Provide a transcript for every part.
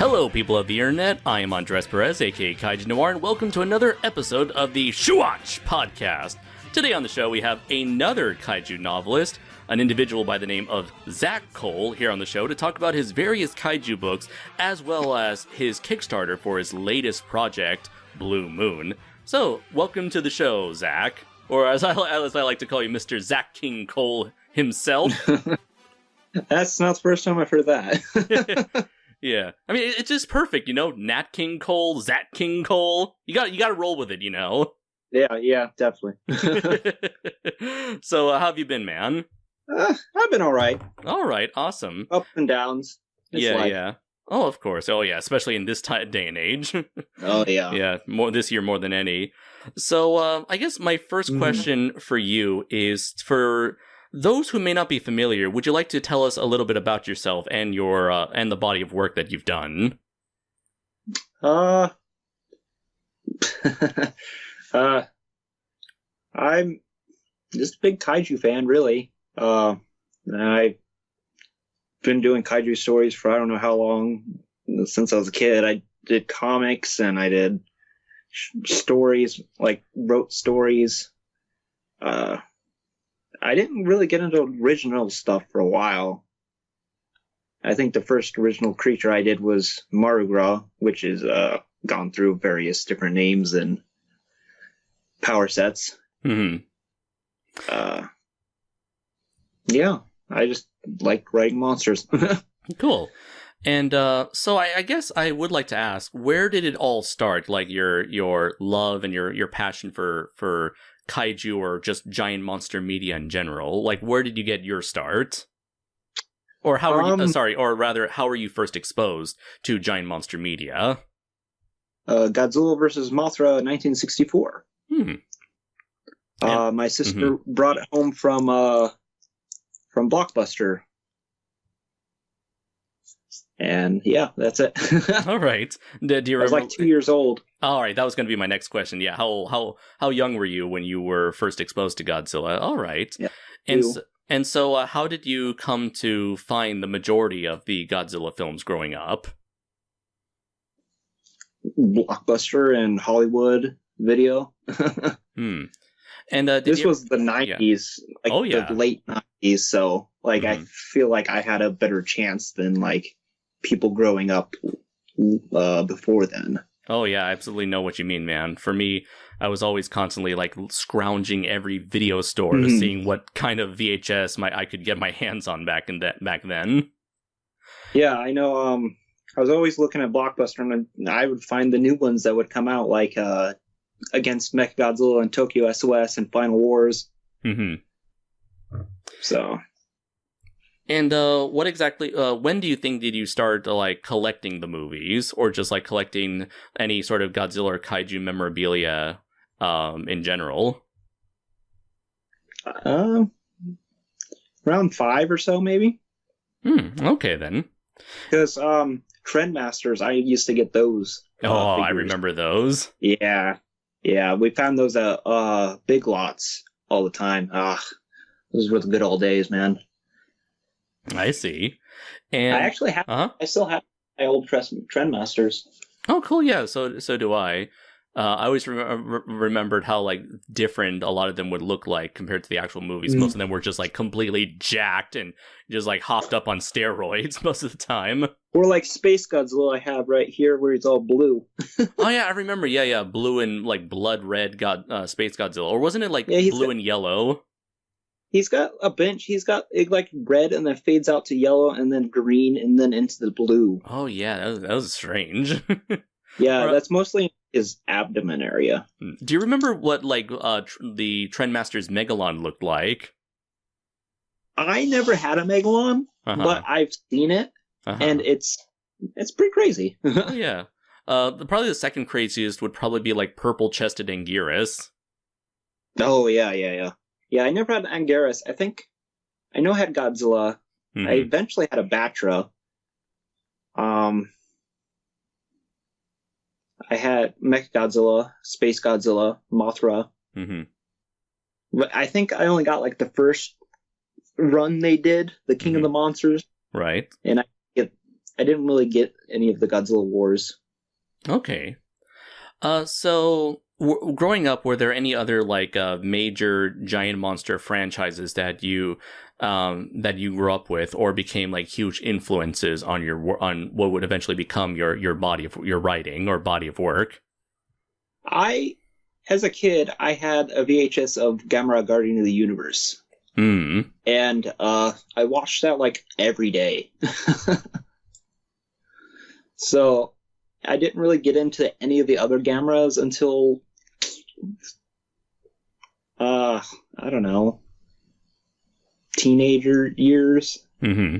Hello, people of the internet. I am Andres Perez, aka Kaiju Noir, and welcome to another episode of the Shuwatch podcast. Today on the show, we have another kaiju novelist, an individual by the name of Zach Cole, here on the show to talk about his various kaiju books, as well as his Kickstarter for his latest project, Blue Moon. So, welcome to the show, Zach. Or as I like to call you, Mr. Zach King Cole himself. That's not the first time I've heard that. Yeah. I mean, it's just perfect, you know? Nat King Cole, Zach King Cole. You got to roll with it, you know? Yeah, definitely. So, how have you been, man? I've been all right. All right, awesome. Up and downs. It's life. Yeah. Oh, of course. Oh, yeah, especially in this day and age. Oh, yeah. Yeah, this year more than any. So, I guess my first question for you is, for those who may not be familiar, would you like to tell us a little bit about yourself and your and the body of work that you've done? I'm just a big kaiju fan, really. I've been doing kaiju stories for I don't know how long, since I was a kid. I did comics and I did stories, like wrote stories. I didn't really get into original stuff for a while. I think the first original creature I did was Marugra, which is gone through various different names and power sets. Mm-hmm. Yeah, I just like writing monsters. Cool. And so I guess I would like to ask, where did it all start? Like your love and your passion for kaiju or just giant monster media in general? Like, where did you get your start? Or how are you, how were you first exposed to giant monster media? Godzilla vs. Mothra, 1964. My sister brought it home from Blockbuster. And yeah, that's it. All right. Do you remember? I was like 2 years old. All right, that was going to be my next question. Yeah, how young were you when you were first exposed to Godzilla? All right. Yeah, and so how did you come to find the majority of the Godzilla films growing up? Blockbuster and Hollywood Video. And this was the 90s, the late 90s, so I feel like I had a better chance than people growing up before then. Oh yeah, I absolutely know what you mean, man. For me, I was always constantly scrounging every video store, seeing what kind of VHS I could get my hands on back then. Yeah, I know. I was always looking at Blockbuster, and I would find the new ones that would come out, Against Mechagodzilla and Tokyo SOS and Final Wars. So. And what exactly, when do you think did you start collecting the movies, or just collecting any sort of Godzilla or kaiju memorabilia in general? Around 5 or so, maybe. Okay then. Because Trendmasters, I used to get those. Oh, I remember those. Yeah, we found those at Big Lots all the time. Those were the good old days, man. I see. And I actually have. I still have my old Trendmasters. Oh, cool! Yeah, so do I. I always remembered how different a lot of them would look like compared to the actual movies. Most of them were just completely jacked and just hopped up on steroids most of the time. Or Space Godzilla I have right here, where he's all blue. Oh yeah, I remember. Yeah, blue and blood red Space Godzilla, or wasn't it blue and yellow? He's got a bench. He's got it red and then fades out to yellow and then green and then into the blue. Oh yeah, that was strange. Yeah, that's mostly his abdomen area. Do you remember what the Trendmasters Megalon looked like? I never had a Megalon, but I've seen it, and it's pretty crazy. Oh, yeah. Probably the second craziest would probably be purple-chested Anguirus. Oh yeah. Yeah, I never had Anguirus. I know I had Godzilla. I eventually had a Batra. I had Mechagodzilla, Space Godzilla, Mothra. But I think I only got the first run they did, the King of the Monsters. Right. And I didn't really get any of the Godzilla Wars. Okay. So growing up, were there any other like major giant monster franchises that you grew up with, or became like huge influences on on what would eventually become your body of your writing or body of work? As a kid, I had a VHS of Gamera Guardian of the Universe. Mm. And I watched that like every day. So I didn't really get into any of the other Gameras until I don't know, teenager years. Mm-hmm.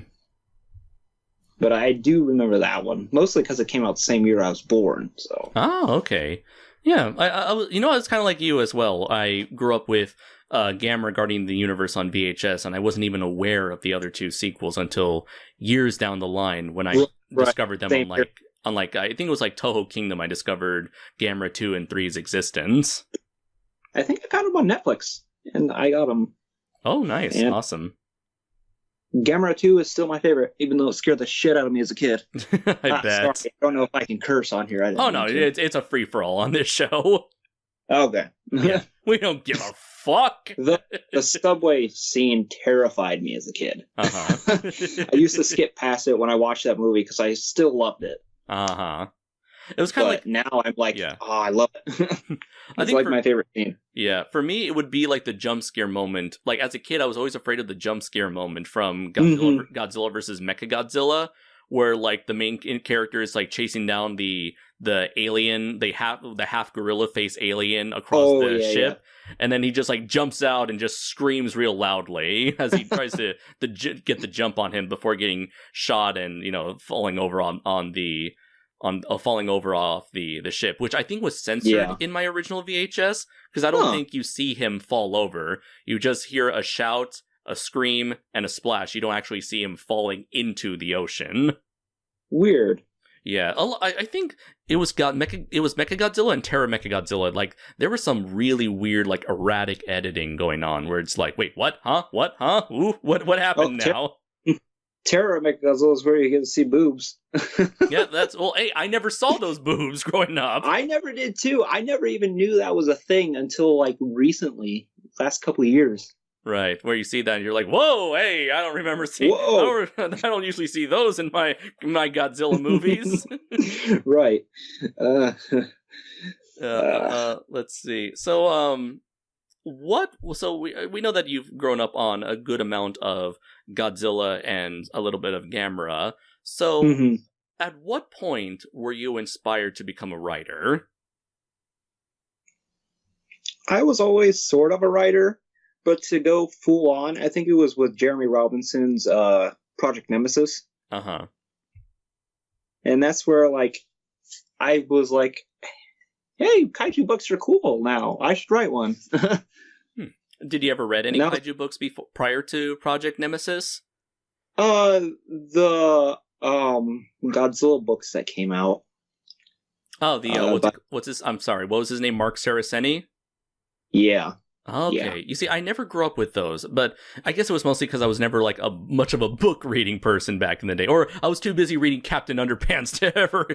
But I do remember that one, mostly because it came out the same year I was born. So. Oh, okay. Yeah, I was, I was kind of like you as well. I grew up with Gamera Guardian of the Universe on VHS, and I wasn't even aware of the other two sequels until years down the line when I discovered them on like I think it was like Toho Kingdom. I discovered Gamera 2 and 3's existence. I think I got them on Netflix, and I got them. Oh, nice. And awesome. Gamera 2 is still my favorite, even though it scared the shit out of me as a kid. I bet. Sorry, I don't know if I can curse on here. Oh, no, it's a free-for-all on this show. Okay. Yeah, we don't give a fuck. The subway scene terrified me as a kid. Uh-huh. I used to skip past it when I watched that movie because I still loved it. Uh-huh. It was kind of like... now I'm like, oh, I love it. It's like my favorite scene. Yeah, for me, it would be like the jump scare moment. Like, as a kid, I was always afraid of the jump scare moment from Godzilla versus Mechagodzilla, where, like, the main character is, like, chasing down the alien, the half gorilla face alien across the ship. Yeah. And then he just, like, jumps out and just screams real loudly as he tries to get the jump on him before getting shot and, falling over falling over off the ship, which I think was censored in my original VHS, because I don't think you see him fall over. You just hear a shout, a scream, and a splash. You don't actually see him falling into the ocean. Weird. Yeah, I think it was Mechagodzilla and Terra Mechagodzilla. Like, there was some really weird, like, erratic editing going on, where it's like, wait, what? Huh? What? Huh? Ooh, what happened now? Terror Mechagodzilla is where you get to see boobs. Yeah, hey, I never saw those boobs growing up. I never did too. I never even knew that was a thing until like recently, last couple of years. Right, where you see that and you're like, whoa, hey, I don't remember seeing, I don't usually see those in my Godzilla movies. Right. Let's see. So, we know that you've grown up on a good amount of Godzilla and a little bit of Gamera. So, At what point were you inspired to become a writer? I was always sort of a writer, but to go full on, I think it was with Jeremy Robinson's Project Nemesis. Uh-huh. And that's where, like, I was like, hey, kaiju books are cool now. I should write one. Did you ever read any kaiju books prior to Project Nemesis? The Godzilla books that came out. Oh, what's his? I'm sorry. What was his name? Mark Saraceni? Yeah. Okay. Yeah. You see, I never grew up with those, but I guess it was mostly because I was never like much of a book reading person back in the day, or I was too busy reading Captain Underpants to ever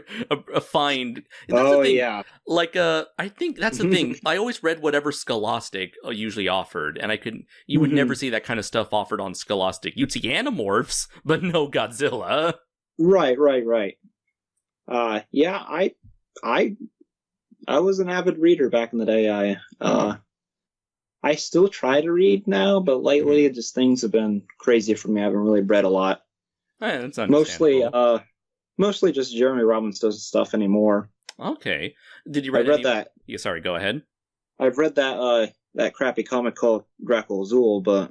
find. That's the thing. Yeah. Like, I think that's the thing. I always read whatever Scholastic usually offered, and you would never see that kind of stuff offered on Scholastic. You'd see Animorphs, but no Godzilla. Right. Yeah, I was an avid reader back in the day. I still try to read now, but lately just things have been crazy for me. I haven't really read a lot. That's understandable. Mostly just Jeremy Robinson's stuff anymore. Okay. Did you read that? Yeah, sorry, go ahead. I've read that crappy comic called Grackle Azul, but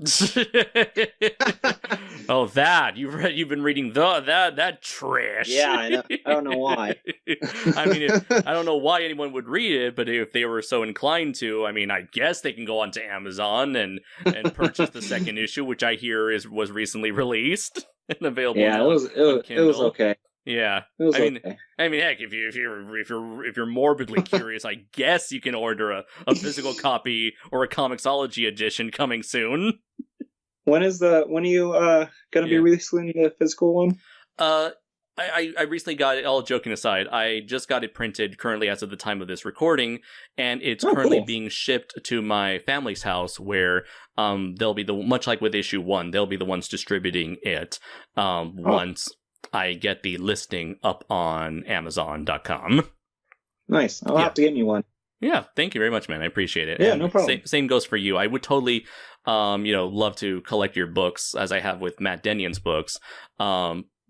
oh, that you've been reading that trash. Yeah, I know. I don't know why. I mean, I don't know why anyone would read it, but if they were so inclined to, I mean, I guess they can go onto Amazon and purchase the second issue, which I hear was recently released and available. Yeah, it was okay. Yeah, I mean, heck, if you're morbidly curious, I guess you can order a physical copy or a Comixology edition coming soon. When are you gonna be releasing the physical one? I recently got it, all joking aside, I just got it printed currently as of the time of this recording, and it's currently cool. being shipped to my family's house where they'll be much like with issue 1, they'll be the ones distributing it once I get the listing up on Amazon.com. Nice. I'll have to get me one. Yeah, thank you very much, man. I appreciate it. Yeah, and no problem. Same goes for you. I would totally, love to collect your books as I have with Matt Denion's books.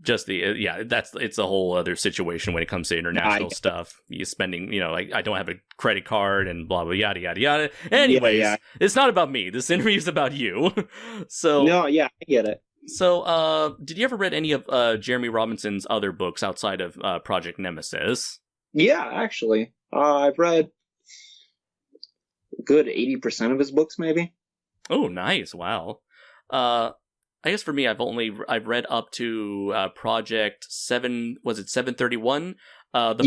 It's a whole other situation when it comes to international stuff. You spending, I don't have a credit card and blah blah yada yada yada. Anyways, It's not about me. This interview is about you. So no, yeah, I get it. So, did you ever read any of Jeremy Robinson's other books outside of Project Nemesis? Yeah, actually, I've read a good 80% of his books, maybe. Oh, nice! Wow. I guess for me, I've read up to Project 7. Was it 731? I've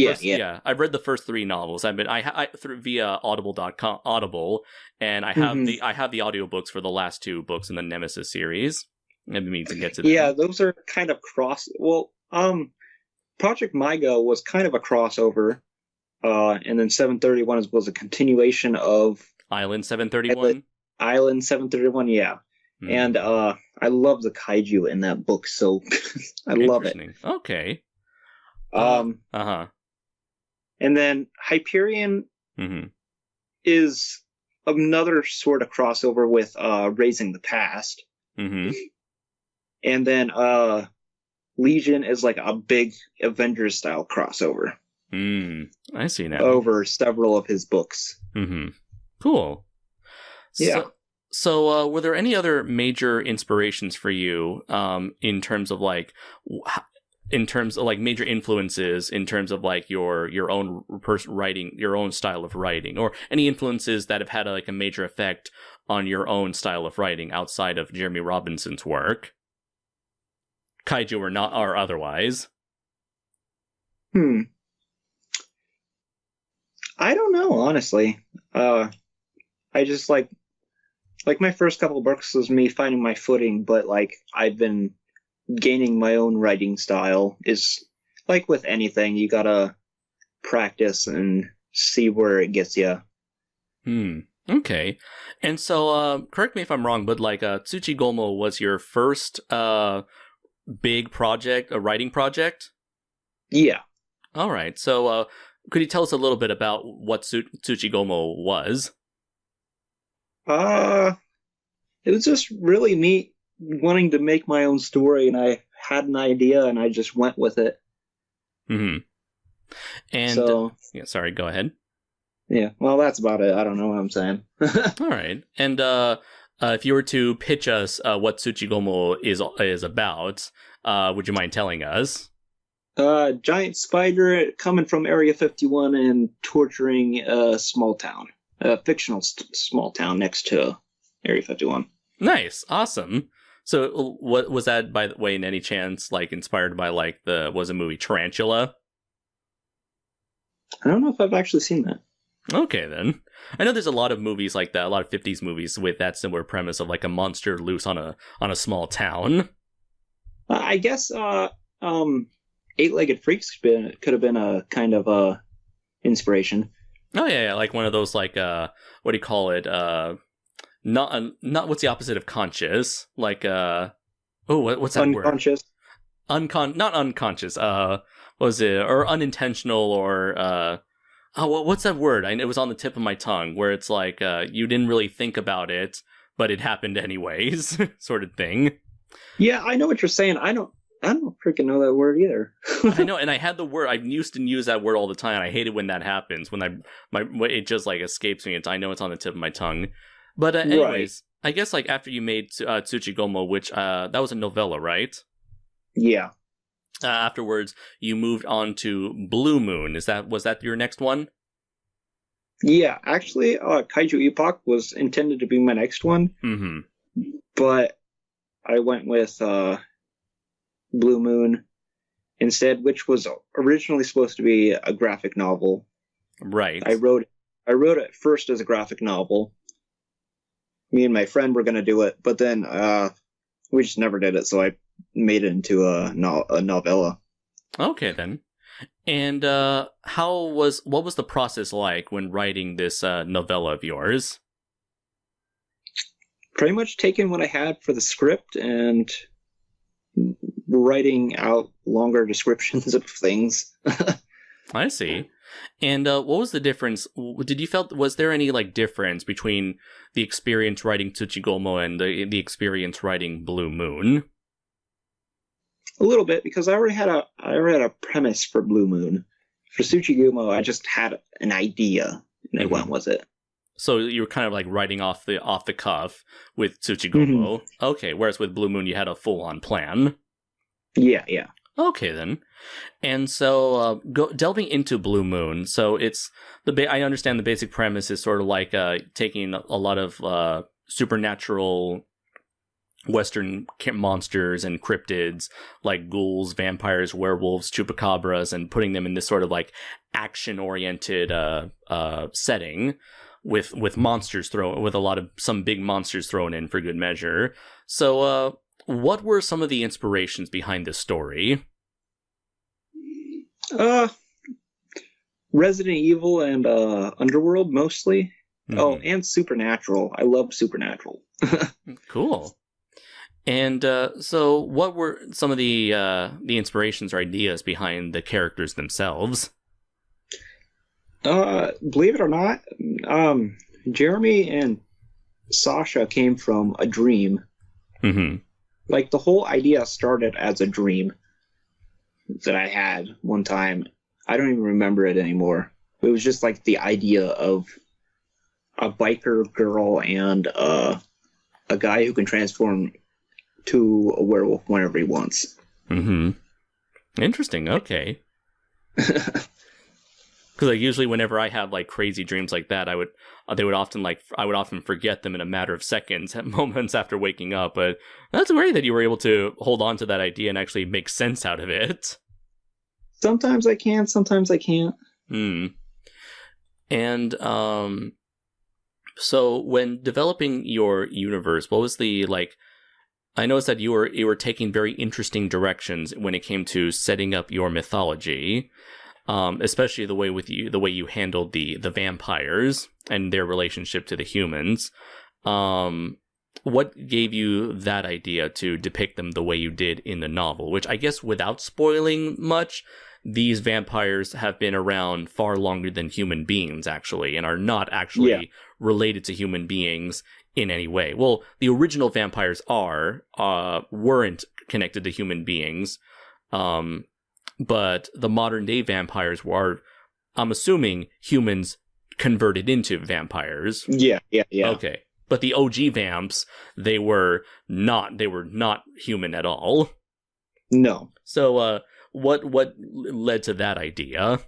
read the first 3 novels. I through via Audible, and I have the audiobooks for the last 2 books in the Nemesis series. I've been meaning to get to them. Yeah, those are kind of Project MyGo was kind of a crossover, and then 731 was a continuation of Island 731. Island 731, yeah. And I love the kaiju in that book, so I love it. Okay. And then Hyperion is another sort of crossover with Raising the Past. Mm-hmm. And then Legion is like a big Avengers style crossover. I see now. Over several of his books. Mm-hmm. Cool. Yeah. So, were there any other major inspirations for you in terms of major influences in terms of like your own writing, your own style of writing, or any influences that have had a major effect on your own style of writing outside of Jeremy Robinson's work, kaiju or not or otherwise? I don't know, honestly. I just like my first couple of books was me finding my footing, but I've been gaining my own writing style. Is like with anything, you gotta practice and see where it gets you. Okay. And so, correct me if I'm wrong, but Tsuchigomo was your first big project, a writing project? Yeah. All right. So, could you tell us a little bit about what Tsuchigomo was? It was just really me wanting to make my own story, and I had an idea, and I just went with it. Mm-hmm. And so, sorry, go ahead. Yeah, well, that's about it. I don't know what I'm saying. All right. And if you were to pitch us what Tsuchigomo is about, would you mind telling us? Giant spider coming from Area 51 and torturing a small town. A fictional small town next to Area 51. Nice. Awesome. So what was that, by the way, in any chance, inspired by, was a movie Tarantula? I don't know if I've actually seen that. Okay, then. I know there's a lot of movies like that, a lot of 50s movies with that similar premise of, a monster loose on a small town. I guess, Eight-Legged Freaks could have been a kind of inspiration. Oh, yeah, like one of those, what do you call it? Not what's the opposite of conscious? What's that unconscious? Word? Not unconscious. Was it, or unintentional, or, what's that word? It was on the tip of my tongue, where it's you didn't really think about it, but it happened anyways, sort of thing. Yeah, I know what you're saying. I don't freaking know that word either. I know, and I had the word. I used to use that word all the time. I hate it when that happens. When it just escapes me. I know it's on the tip of my tongue. But anyways, right. I guess after you made Tsuchigomo, which that was a novella, right? Yeah. Afterwards, you moved on to Blue Moon. Was that your next one? Yeah, actually, Kaiju Epoch was intended to be my next one. Mm-hmm. But I went with Blue Moon instead, which was originally supposed to be a graphic novel. Right. I wrote it first as a graphic novel. Me and my friend were going to do it, but then we just never did it, so I made it into a novella. Okay, then. And what was the process like when writing this novella of yours? Pretty much taking what I had for the script and writing out longer descriptions of things. I see. And what was the difference? Was there any like difference between the experience writing Tsuchigumo and the experience writing Blue Moon? A little bit, because I already had a premise for Blue Moon. For Tsuchigumo, I just had an idea and I went with it. So you were kind of like writing off the cuff with Tsuchigumo. Mm-hmm. Okay, whereas with Blue Moon you had a full on plan. Yeah. Okay, then. And so, delving into Blue Moon, so it's I understand the basic premise is sort of like taking a lot of supernatural Western monsters and cryptids like ghouls, vampires, werewolves, chupacabras, and putting them in this sort of like action-oriented setting with monsters some big monsters thrown in for good measure. So, what were some of the inspirations behind this story? Resident Evil and Underworld mostly. Mm-hmm. Oh, and Supernatural. I love Supernatural. Cool. And so, what were some of the inspirations or ideas behind the characters themselves? Believe it or not, Jeremy and Sasha came from a dream. Mm-hmm. Like, the whole idea started as a dream that I had one time. I don't even remember it anymore. It was just like the idea of a biker girl and a guy who can transform to a werewolf whenever he wants. Mm-hmm. Interesting. Okay. Because like usually whenever I have like crazy dreams like that, I would often forget them in a matter of seconds, moments after waking up. But that's great that you were able to hold on to that idea and actually make sense out of it. Sometimes I can, sometimes I can't. And so when developing your universe, what was the like? I noticed that you were taking very interesting directions when it came to setting up your mythology. Especially the way you handled the vampires and their relationship to the humans. What gave you that idea to depict them the way you did in the novel? Which I guess, without spoiling much, these vampires have been around far longer than human beings, actually, and are not actually related to human beings in any way. Well, the original vampires weren't connected to human beings. But the modern day vampires were, I'm assuming, humans converted into vampires. Yeah. Okay. But the OG vamps, they were not human at all. No. So, what led to that idea?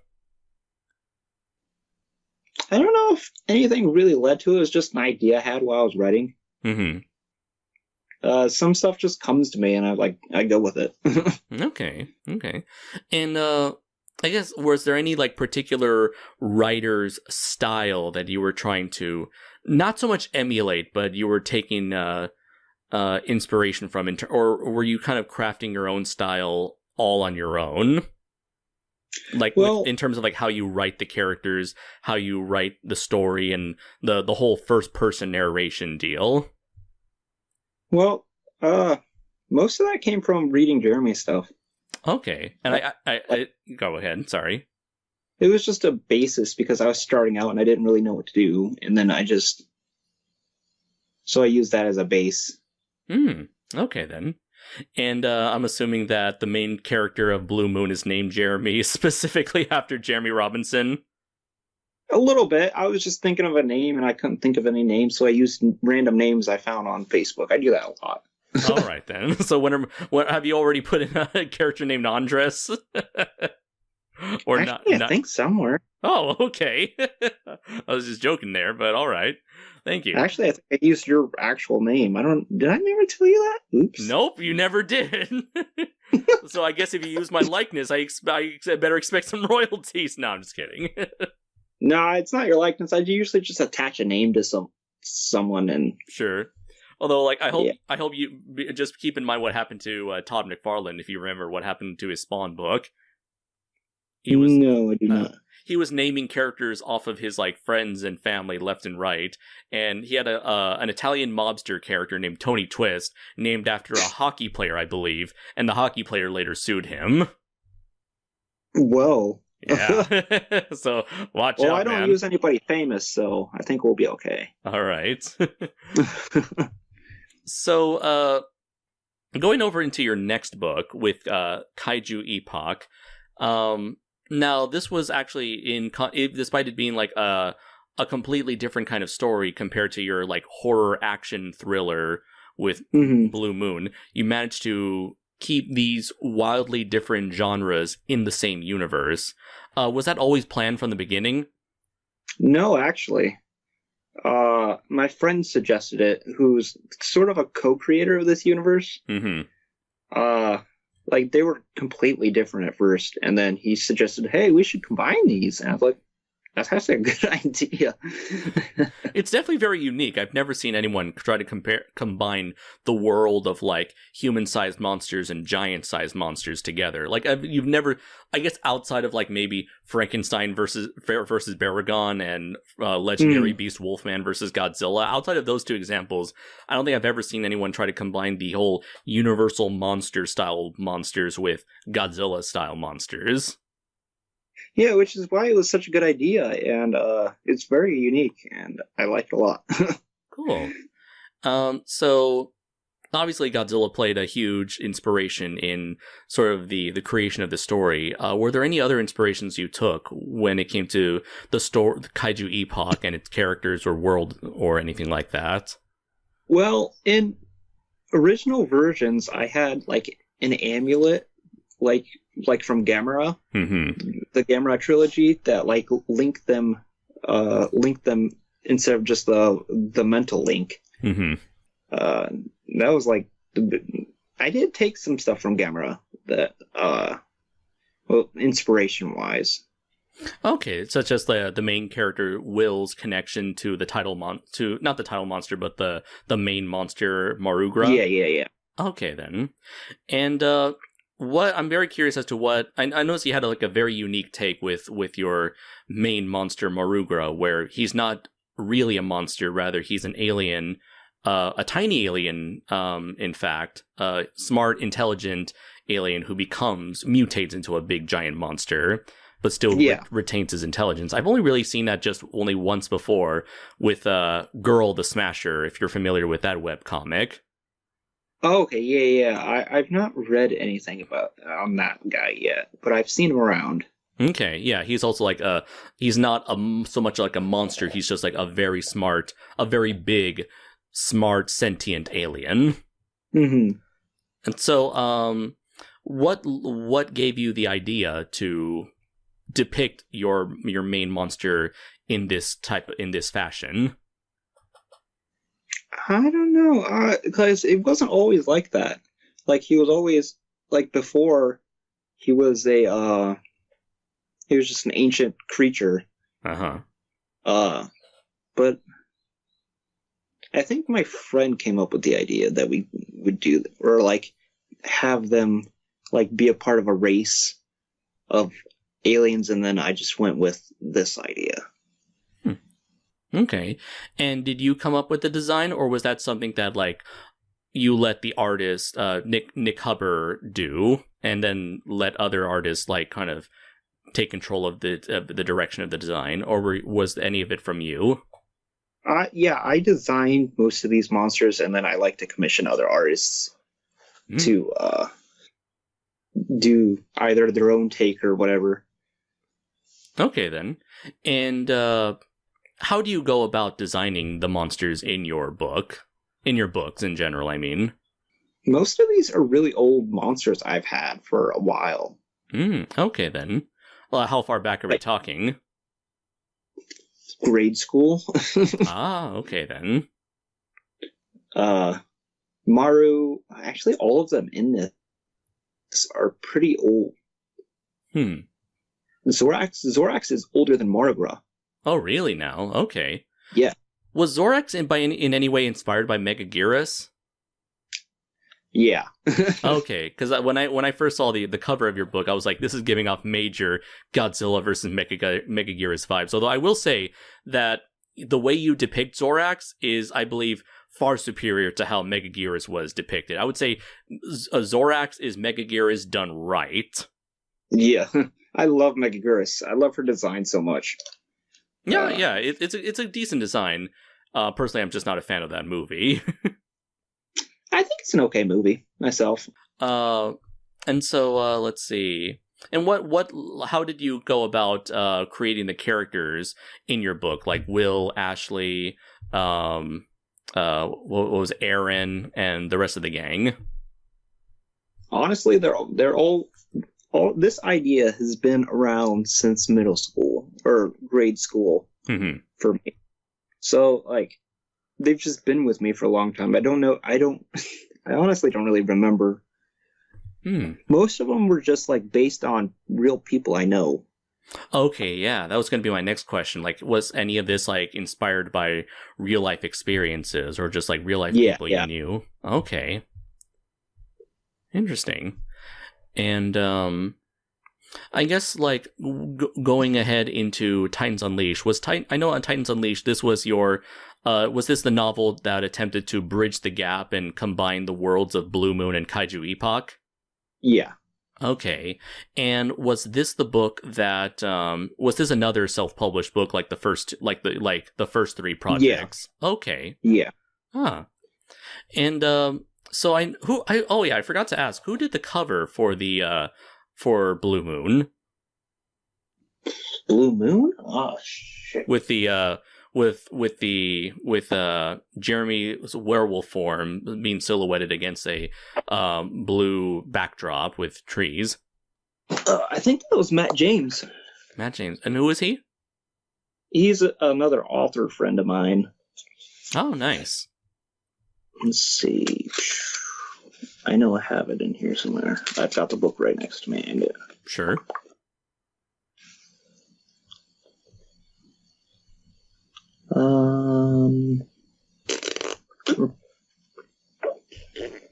I don't know if anything really led to it. It was just an idea I had while I was writing. Mm-hmm. Some stuff just comes to me, and I go with it. Okay. And I guess, was there any like particular writer's style that you were trying to not so much emulate, but you were taking inspiration from, or were you kind of crafting your own style all on your own? Like, in terms of like how you write the characters, how you write the story, and the whole first person narration deal. Well, most of that came from reading Jeremy's stuff. Okay, and I go ahead. Sorry. It was just a basis because I was starting out and I didn't really know what to do, and then I used that as a base. Okay then. And I'm assuming that the main character of Blue Moon is named Jeremy specifically after Jeremy Robinson. A little bit. I was just thinking of a name and I couldn't think of any names, so I used random names I found on Facebook. I do that a lot. All right then. So what have you already put in a character named Andres? Or actually, not? I think somewhere. Oh, okay. I was just joking there, but all right. Thank you. Actually, I think I used your actual name. Did I never tell you that? Oops. Nope, you never did. So I guess if you use my likeness, I better expect some royalties. No, I'm just kidding. No, it's not your likeness. I usually just attach a name to someone and... Sure. Although, like, I hope you just keep in mind what happened to Todd McFarlane, if you remember what happened to his Spawn book. He was No, I do not. he was naming characters off of his like friends and family left and right, and he had an Italian mobster character named Tony Twist, named after a hockey player, I believe, and the hockey player later sued him. Whoa. Yeah. So watch Well, out, I don't man. use anybody famous, so I think we'll be okay. All right. So, going over into your next book with Kaiju Epoch. Now, this was actually despite it being like a completely different kind of story compared to your like horror action thriller with Blue Moon. You managed to keep these wildly different genres in the same universe. Was that always planned from the beginning? No, actually. My friend suggested it, who's sort of a co-creator of this universe. Like, they were completely different at first, and then he suggested, hey, we should combine these. And I was like, that's actually a good idea. It's definitely very unique. I've never seen anyone try to combine the world of like human-sized monsters and giant-sized monsters together. Like you've never, I guess, outside of like maybe Frankenstein versus Baragon and Legendary Beast Wolfman versus Godzilla. Outside of those two examples, I don't think I've ever seen anyone try to combine the whole Universal monster-style monsters with Godzilla-style monsters. Yeah, which is why it was such a good idea, and it's very unique, and I like it a lot. Cool. So obviously Godzilla played a huge inspiration in sort of the creation of the story. Were there any other inspirations you took when it came to the Kaiju Epoch and its characters or world or anything like that? Well, in original versions, I had like an amulet, like from Gamera, the Gamera trilogy, that like link them instead of just the mental link. That was like, I did take some stuff from Gamera that, well, inspiration wise. Okay, such as the main character Will's connection to the not the title monster, but the main monster Marugra. Yeah. Okay then, and what I'm very curious as to what I noticed you had like a very unique take with your main monster Marugra, where he's not really a monster, rather he's an alien, a tiny alien, in fact, smart, intelligent alien who mutates into a big giant monster, but still retains his intelligence. I've only really seen that just only once before with Girl the Smasher, if you're familiar with that webcomic. Oh, okay, yeah. I've not read anything on that guy yet, but I've seen him around. Okay, yeah, he's also like he's not so much like a monster, he's just like a very big, smart, sentient alien. And so, what gave you the idea to depict your main monster in this fashion? I don't know, because it wasn't always like that. Like, he was always, like, before, he was just an ancient creature. But I think my friend came up with the idea that we would do, or, like, have them, like, be a part of a race of aliens, and then I just went with this idea. Okay. And did you come up with the design, or was that something that like you let the artist Nick Hubbard do, and then let other artists like kind of take control of the direction of the design, or was any of it from you? Yeah, I designed most of these monsters, and then I like to commission other artists to do either their own take or whatever. Okay, then. And how do you go about designing the monsters in your book? In your books in general, I mean. Most of these are really old monsters I've had for a while. Okay, then. Well, how far back are we talking? Grade school. Okay, then. Maru, actually all of them in this are pretty old. Zorax is older than Marugra. Oh, really now? Okay. Yeah. Was Zorax in any way inspired by Megaguirus? Yeah. Okay, because when I first saw the cover of your book, I was like, this is giving off major Godzilla versus Megaguirus vibes. Although I will say that the way you depict Zorax is, I believe, far superior to how Megaguirus was depicted. I would say Zorax is Megaguirus done right. Yeah. I love Megaguirus. I love her design so much. Yeah, it's a decent design. Personally, I'm just not a fan of that movie. I think it's an okay movie myself. And so let's see. And how did you go about creating the characters in your book, like Will, Ashley, what was Aaron, and the rest of the gang? Honestly, they're all this idea has been around since middle school or grade school for me. So like they've just been with me for a long time. I honestly don't really remember. Most of them were just like based on real people I know. Okay, yeah, that was going to be my next question. Like, was any of this like inspired by real life experiences or just like real life people you knew? Okay, interesting. And I guess like going ahead into Titans Unleashed, I know on Titans Unleashed this was your was this the novel that attempted to bridge the gap and combine the worlds of Blue Moon and Kaiju Epoch? Yeah. Okay. And was this the book that was this another self-published book like the first the first three projects? Yeah. Okay. Yeah. Huh. And so I forgot to ask, who did the cover for the for Blue Moon? Blue Moon? Oh shit. With the with Jeremy's werewolf form being silhouetted against a blue backdrop with trees. I think that was Matt James. Matt James. And who is he? He's another author friend of mine. Oh, nice. Let's see. I know I have it in here somewhere. I've got the book right next to me. Sure.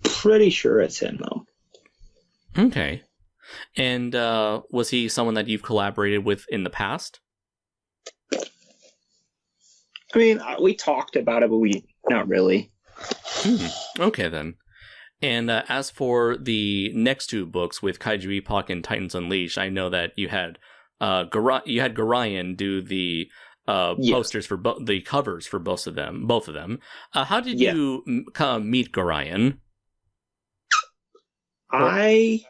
Pretty sure it's him though. Okay. And was he someone that you've collaborated with in the past? I mean, we talked about it, but not really. Okay then. And as for the next two books with Kaiju Epoch and Titans Unleashed, I know that you had Gorion do the posters for the covers for both of them. How did you meet Gorion? I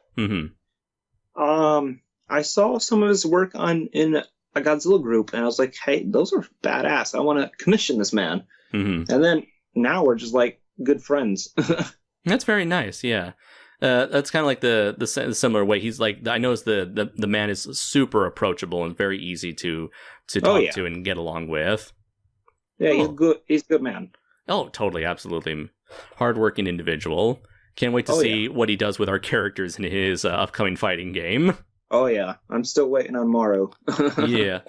saw some of his work in a Godzilla group, and I was like, hey, those are badass. I want to commission this man. And then now we're just like good friends. That's very nice. Yeah. That's kind of like the similar way. He's like, I noticed the man is super approachable and very easy to talk to and get along with. Yeah, cool. He's a good man. Oh, totally, absolutely. Hardworking individual. Can't wait to see what he does with our characters in his upcoming fighting game. Oh yeah, I'm still waiting on Maru. Yeah.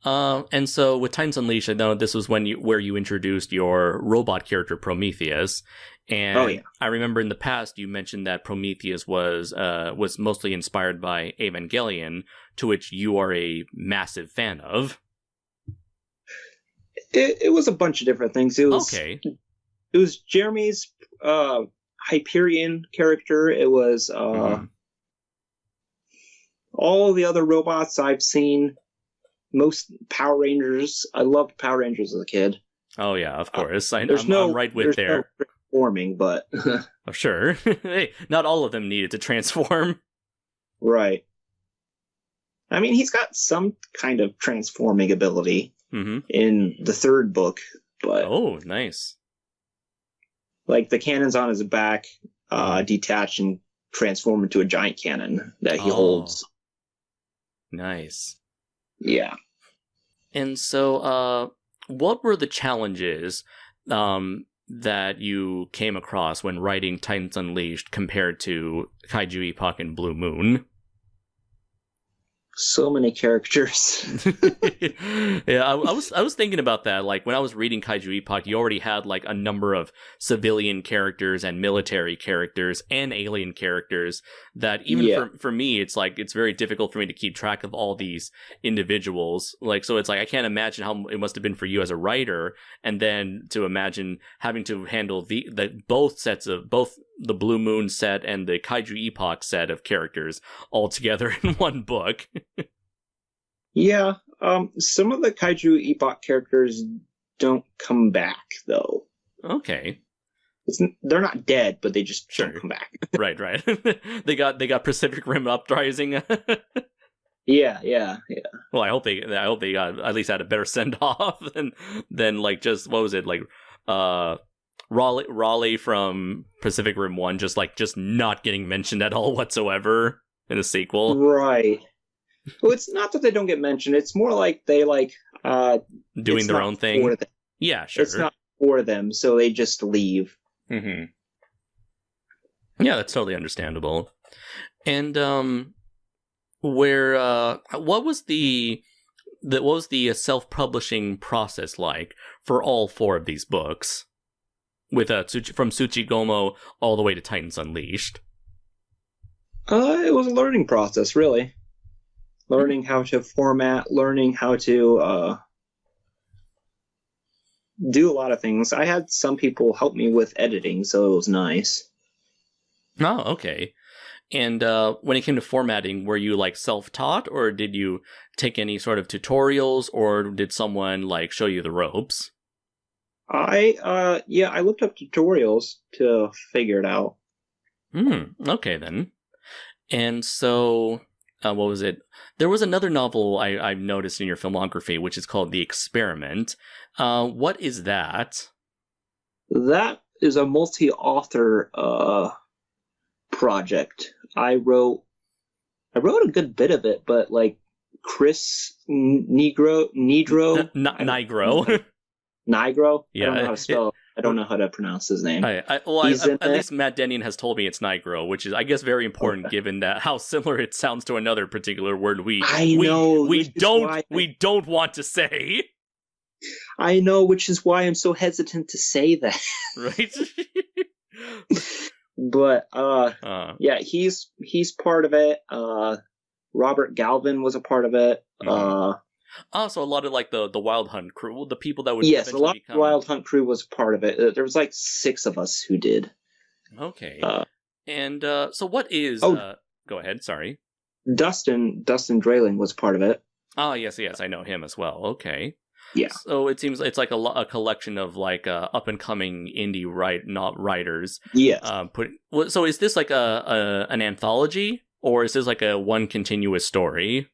And so with Titans Unleashed, I know this was where you introduced your robot character Prometheus. And I remember in the past you mentioned that Prometheus was mostly inspired by Evangelion, to which you are a massive fan of. It was a bunch of different things. It was Jeremy's Hyperion character. It was all the other robots I've seen. Most Power Rangers. I loved Power Rangers as a kid. Oh yeah, of course. I'm right with there's there. No transforming, but oh, sure. Hey, not all of them needed to transform. Right. I mean, he's got some kind of transforming ability in the third book, but oh, nice. Like the cannons on his back detach and transform into a giant cannon that he holds. Nice. Yeah. And so, what were the challenges that you came across when writing Titans Unleashed compared to Kaiju Epoch and Blue Moon? So many characters. Yeah, I was thinking about that. Like when I was reading Kaiju Epoch, you already had like a number of civilian characters and military characters and alien characters that even for me, it's like it's very difficult for me to keep track of all these individuals. Like so, it's like I can't imagine how it must have been for you as a writer, and then to imagine having to handle the both sets of both the Blue Moon set and the Kaiju Epoch set of characters all together in one book. Yeah, some of the Kaiju Epoch characters don't come back, though. Okay. They're not dead, but they just don't come back. Right. They got Pacific Rim Uprising. Yeah. Well, I hope they got at least had a better send off than like just what was it like Raleigh from Pacific Rim 1 just not getting mentioned at all whatsoever in a sequel. Right. Well, it's not that they don't get mentioned. It's more like they doing their own thing. Yeah, sure. It's not for them, so they just leave. Mm-hmm. Yeah, that's totally understandable. And what was the self-publishing process like for all 4 of these books? With from Tsuchigomo all the way to Titans Unleashed. It was a learning process, really. Learning how to format, learning how to do a lot of things. I had some people help me with editing, so it was nice. Oh, okay. And when it came to formatting, were you like self-taught, or did you take any sort of tutorials, or did someone like show you the ropes? I looked up tutorials to figure it out. Okay then. And so, what was it? There was another novel I've noticed in your filmography, which is called The Experiment. What is that? That is a multi-author project. I wrote a good bit of it, but like Chris Nigro. Nigro? Yeah, I don't know how to spell. I don't know how to pronounce his name. At least Matt Denyon has told me it's Nigro, which is, I guess, very important given that how similar it sounds to another particular word we don't want to say. I know, which is why I'm so hesitant to say that. Right. But yeah, he's part of it. Robert Galvin was a part of it. So a lot of like the Wild Hunt crew, the people that would a lot of the Wild Hunt crew was part of it. There was like 6 of us who did. Okay. So what is? Go ahead. Sorry. Dustin Drayling was part of it. Oh yes, I know him as well. Okay. Yeah. So it seems it's like a collection of like up and coming indie writers. Yes. So is this like an anthology, or is this like a one continuous story?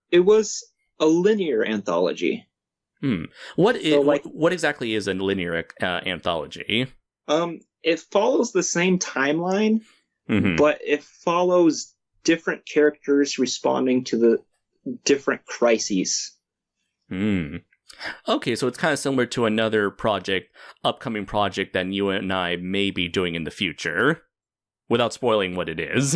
It was a linear anthology. What exactly is a linear anthology? It follows the same timeline, but it follows different characters responding to the different crises. Okay, so it's kind of similar to another upcoming project that you and I may be doing in the future, without spoiling what it is.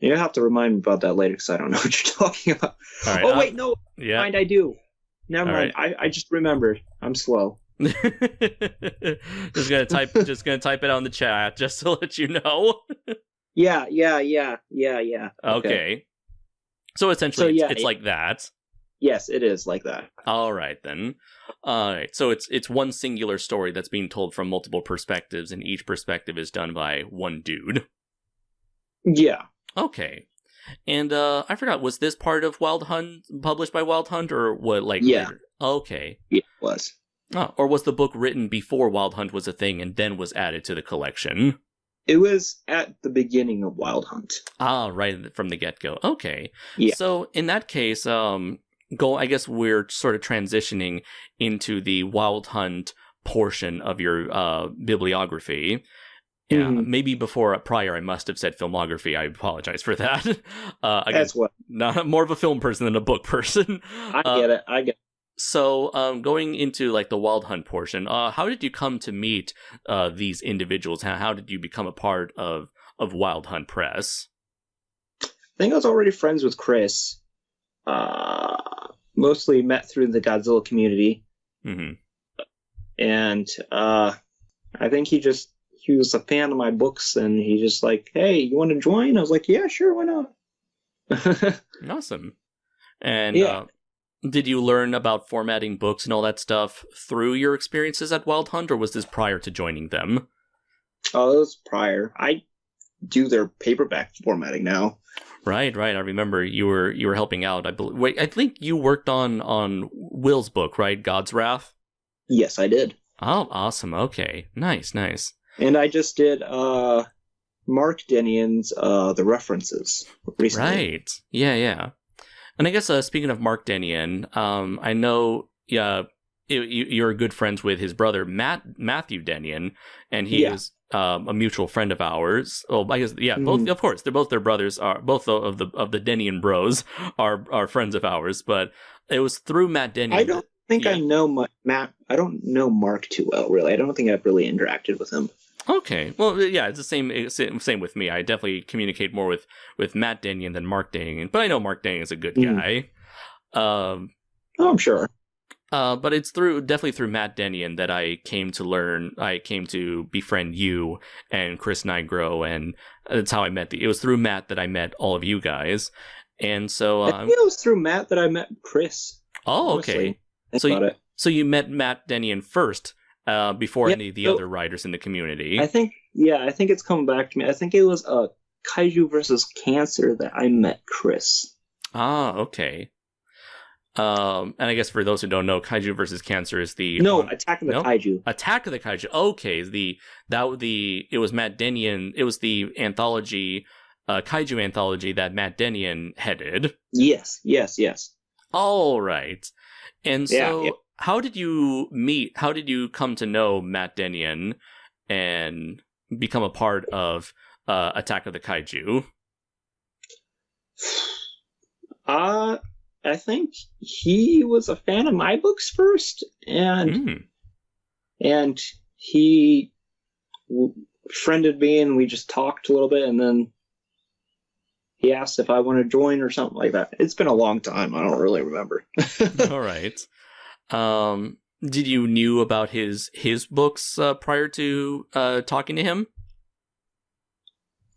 You have to remind me about that later because I don't know what you're talking about. All right, wait, no. Yeah. Mind, I do. Never mind. Right. I just remembered. I'm slow. just gonna type it on the chat just to let you know. Yeah. Okay. So essentially, it's like that. Yes, it is like that. All right then. All right. So it's one singular story that's being told from multiple perspectives, and each perspective is done by one dude. Yeah. Okay. And I forgot, was this part of Wild Hunt, published by Wild Hunt, or what? Like, yeah. Later? Okay. Yeah, it was. Oh, or was the book written before Wild Hunt was a thing and then was added to the collection? It was at the beginning of Wild Hunt. Right from the get-go. Okay. Yeah. So in that case, I guess we're sort of transitioning into the Wild Hunt portion of your bibliography. Yeah, maybe prior I must have said filmography. I apologize for that. That's what. Not more of a film person than a book person. I get it. So, going into like the Wild Hunt portion, how did you come to meet these individuals? How did you become a part of Wild Hunt Press? think I was already friends with Chris. Mostly met through the Godzilla community. Mm-hmm. And I think he was a fan of my books, and he just like, hey, you want to join? I was like, yeah, sure, why not? Awesome. And Yeah. did you learn about formatting books and all that stuff through your experiences at Wild Hunt, or was this prior to joining them? Oh, it was prior. I do their paperback formatting now. Right. I remember you were helping out. Wait, I think you worked on Will's book, right? God's Wrath? Yes, I did. Oh, awesome. Okay. Nice. And I just did Mark Denion's The References recently. Right. Yeah. And I guess speaking of Mark Denion, I know you're good friends with his brother Matthew Denion, and he is a mutual friend of ours. Oh, I guess both. Of course, their brothers are both of the Denion bros are friends of ours. But it was through Matt Denion. I don't think I know Matt. I don't know Mark too well, really. I don't think I've really interacted with him. Okay, well, yeah, it's the same with me. I definitely communicate more with Matt Denion than Mark Denion, but I know Mark Denion is a good guy. I'm sure. But it's definitely through Matt Denion that I came to befriend you and Chris Nigro, and that's how I met it was through Matt that I met all of you guys. And so I think it was through Matt that I met Chris. Oh, okay. So you met Matt Denion first, before any of the other writers in the community. I think it's coming back to me. I think it was Kaiju versus Cancer that I met Chris. Ah, okay. And I guess for those who don't know, Kaiju versus Cancer is the Attack of the Kaiju. Attack of the Kaiju. Okay, it was Matt Denion. It was the anthology, Kaiju anthology that Matt Denion headed. Yes. All right, and so how did you meet? How did you come to know Matt Denion and become a part of Attack of the Kaiju? I think he was a fan of my books first, and he friended me, and we just talked a little bit, and then he asked if I want to join or something like that. It's been a long time. I don't really remember. All right. Did you knew about his books prior to talking to him?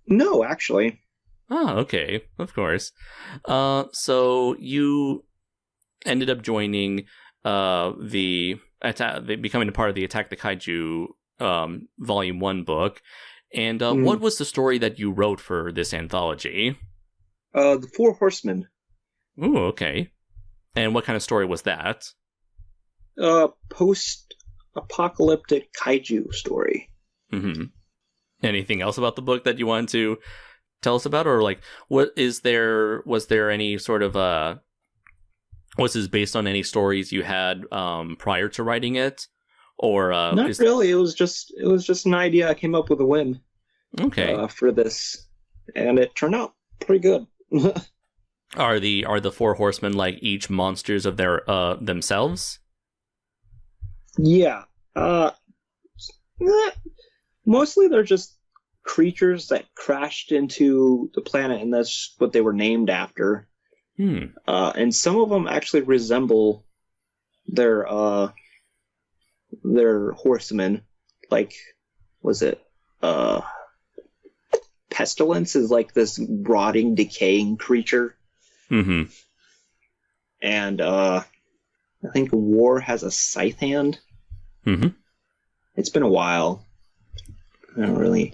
No, actually. Oh, okay. Of course. So you ended up joining becoming a part of the Attack the Kaiju Volume 1 book. And what was the story that you wrote for this anthology? The Four Horsemen. Ooh, okay. And what kind of story was that? Post-apocalyptic kaiju story. Mm-hmm. Anything else about the book that you wanted to tell us about, or like, was there any sort of was this based on any stories you had prior to writing it, or not really? It was just an idea I came up with a whim. Okay. For this, and it turned out pretty good. Are the Four Horsemen like each monsters of their themselves? Yeah. Mostly they're just creatures that crashed into the planet, and that's what they were named after. And some of them actually resemble their horsemen. Like, was it Pestilence is like this rotting, decaying creature. Mm-hmm. And I think War has a scythe hand. Mm-hmm. It's been a while. I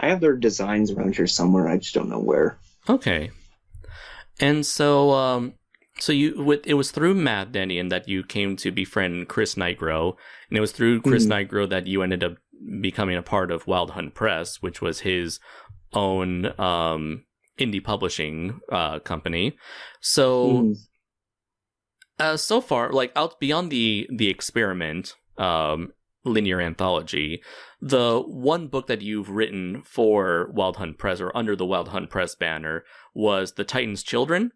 have their designs around here somewhere. I just don't know where. Okay. And so, it was through Matt Denion that you came to befriend Chris Nigro, and it was through Chris Nigro that you ended up becoming a part of Wild Hunt Press, which was his own indie publishing company. So, so far, like out beyond the experiment linear anthology, the one book that you've written for Wild Hunt Press, or under the Wild Hunt Press banner, was The Titan's Children?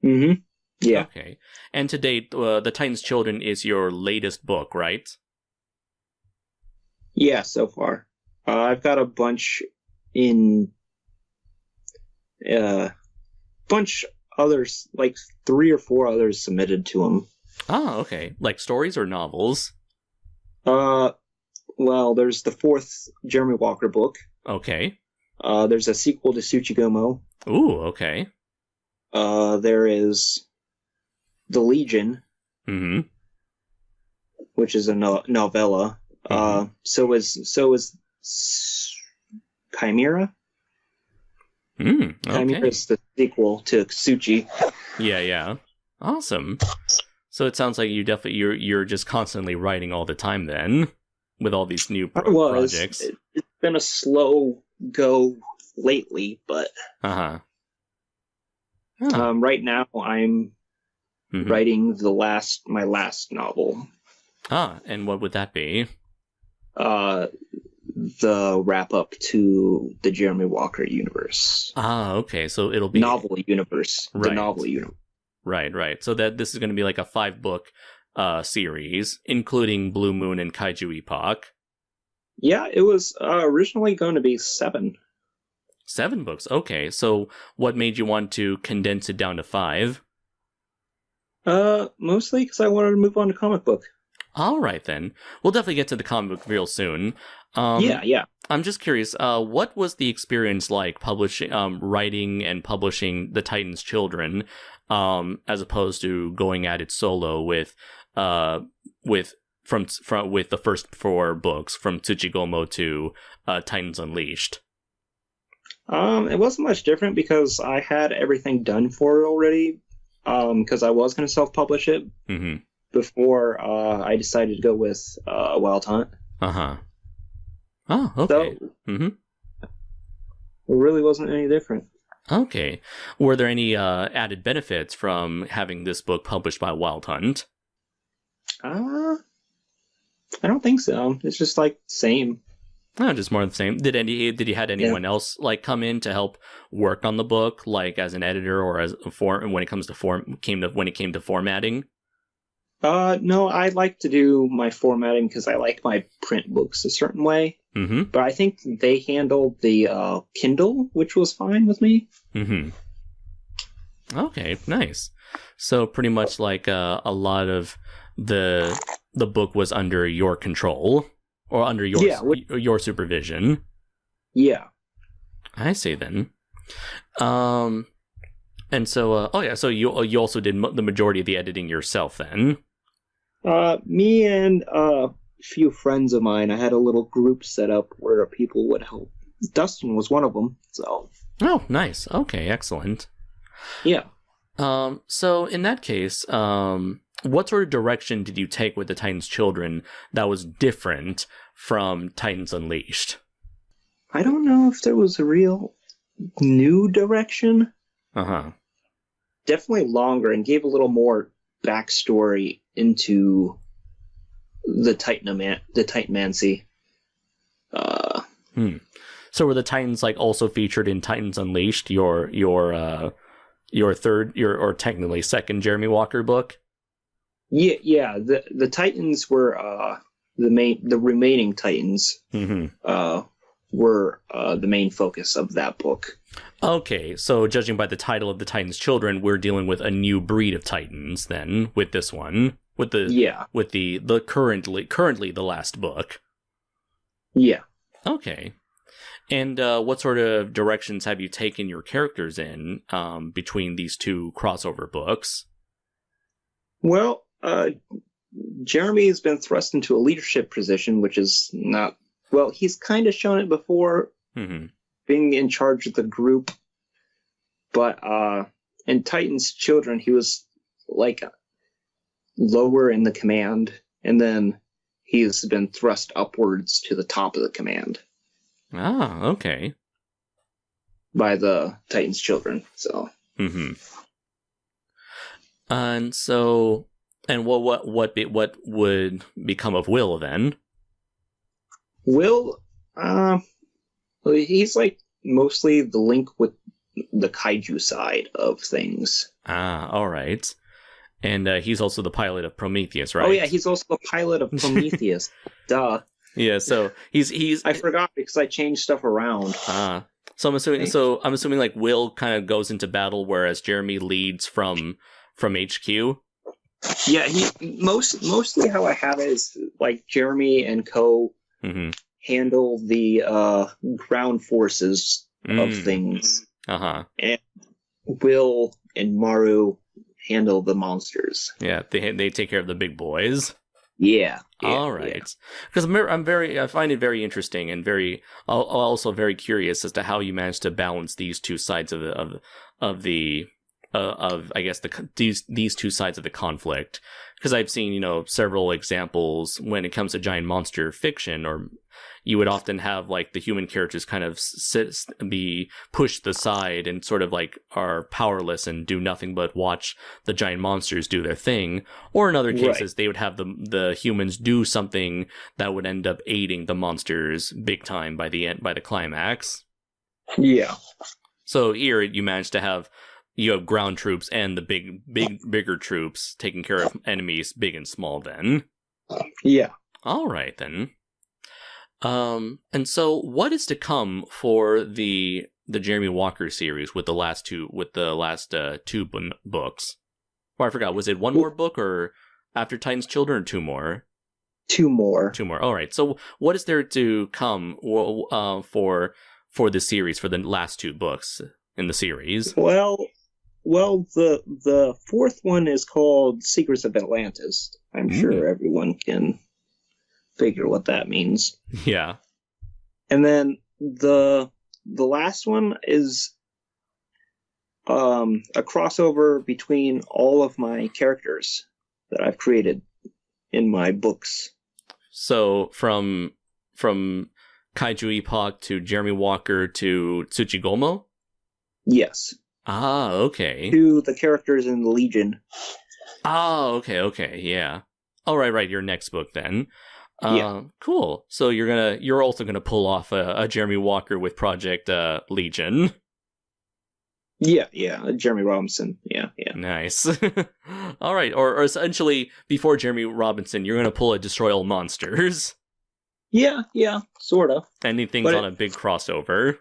Mm-hmm. Yeah. Okay. And to date, The Titan's Children is your latest book, right? Yeah, so far. I've got a bunch in bunch others, like 3 or 4 others submitted to him. Oh, okay. Like stories or novels? Well, there's the 4th Jeremy Walker book. Okay. There's a sequel to Tsuchigomo. Ooh, okay. There is The Legion, which is a novella. So is Chimera. Okay. Chimera is the sequel to Tsuchi. Yeah. Awesome. So it sounds like you're just constantly writing all the time then, with all these new projects. It's been a slow go lately, but right now I'm writing my last novel. And what would that be? The wrap up to the Jeremy Walker universe. Okay. So it'll be novel universe. Right. The novel universe. Right. So that this is going to be like a 5-book series, including Blue Moon and Kaiju Epoch. Yeah, it was originally going to be 7. 7 books. Okay. So what made you want to condense it down to 5? Mostly because I wanted to move on to comic book. All right, then. We'll definitely get to the comic book real soon. Yeah. I'm just curious, what was the experience like writing and publishing The Titan's Children, as opposed to going at it solo with the first 4 books, from Tsuchigomo to Titans Unleashed? It wasn't much different because I had everything done for it already. Because I was going to self-publish it before I decided to go with Wild Hunt. Oh, okay. So, it really wasn't any different. Okay. Were there any added benefits from having this book published by Wild Hunt? I don't think so. It's just like same. Oh, just more of the same. Did you had anyone else like come in to help work on the book, like as an editor or as when it came to formatting? No, I like to do my formatting because I like my print books a certain way. But I think they handled the Kindle, which was fine with me. Okay, nice. So pretty much like a lot of the book was under your control. Or under your supervision. Yeah. I see then. And so, so you also did the majority of the editing yourself then? Me and a few friends of mine, I had a little group set up where people would help. Dustin was one of them, so. Oh, nice. Okay, excellent. Yeah. So in that case, what sort of direction did you take with the Titans Children that was different from Titans Unleashed? I don't know if there was a real new direction. Definitely longer and gave a little more backstory into the Titanmancy. So were the Titans like also featured in Titans Unleashed, your technically second Jeremy Walker book? Yeah. The Titans were the remaining Titans were the main focus of that book. Okay, so judging by the title of the Titans Children, we're dealing with a new breed of Titans then with this one, with the currently the last book. Yeah. Okay. And what sort of directions have you taken your characters in between these 2 crossover books? Well, Jeremy has been thrust into a leadership position, which is not... Well, he's kind of shown it before, being in charge of the group. But in Titan's Children, he was, like, lower in the command, and then he's been thrust upwards to the top of the command. Ah, okay. By the Titan's Children, so... And so... And what would become of Will then? Will, he's like mostly the link with the kaiju side of things. Ah, all right. And he's also the pilot of Prometheus, right? Oh yeah, he's also the pilot of Prometheus. Duh. Yeah, so he's. I forgot because I changed stuff around. So I'm assuming like Will kind of goes into battle, whereas Jeremy leads from HQ. Yeah, mostly how I have it is like Jeremy and Co. handle the ground forces of things. And Will and Maru handle the monsters. Yeah, they take care of the big boys. Yeah. All right. Because I find it very interesting and also very curious as to how you managed to balance these two sides of I guess these two sides of the conflict. Because I've seen several examples when it comes to giant monster fiction, or you would often have like the human characters kind of be pushed aside and sort of like are powerless and do nothing but watch the giant monsters do their thing. Or in other cases, they would have the humans do something that would end up aiding the monsters big time by the climax. Yeah. So here you managed to have ground troops and the bigger troops taking care of enemies big and small. Then. Yeah. All right then. And so what is to come for the Jeremy Walker series with the last two books? Oh, I forgot. Was it one more book, or After Titan's Children, or two more? Two more. All right. So what is there to come for the series, for the last two books in the series? Well, the fourth one is called Secrets of Atlantis. I'm sure everyone can figure what that means. Yeah. And then the last one is a crossover between all of my characters that I've created in my books. So from Kaiju Epoch to Jeremy Walker to Tsuchigomo? Yes. Ah, okay. To the characters in the Legion. Ah, okay, yeah. All right, your next book then. Yeah. Cool. So you're also gonna pull off a Jeremy Walker with Project Legion. Yeah, Jeremy Robinson. Yeah. Nice. All right, or essentially before Jeremy Robinson, you're gonna pull a Destroy All Monsters. Yeah, sort of. Anything's on a big crossover.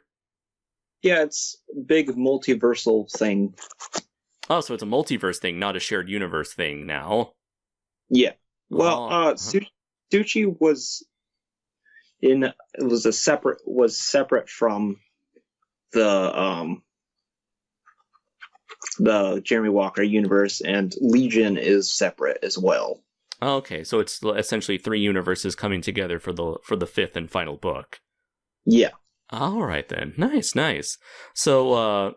Yeah, it's a big multiversal thing. Oh, so it's a multiverse thing, not a shared universe thing now. Yeah. Well, Suchi was separate from the Jeremy Walker universe, and Legion is separate as well. Okay, so it's essentially three universes coming together for the fifth and final book. Yeah. All right then. Nice. So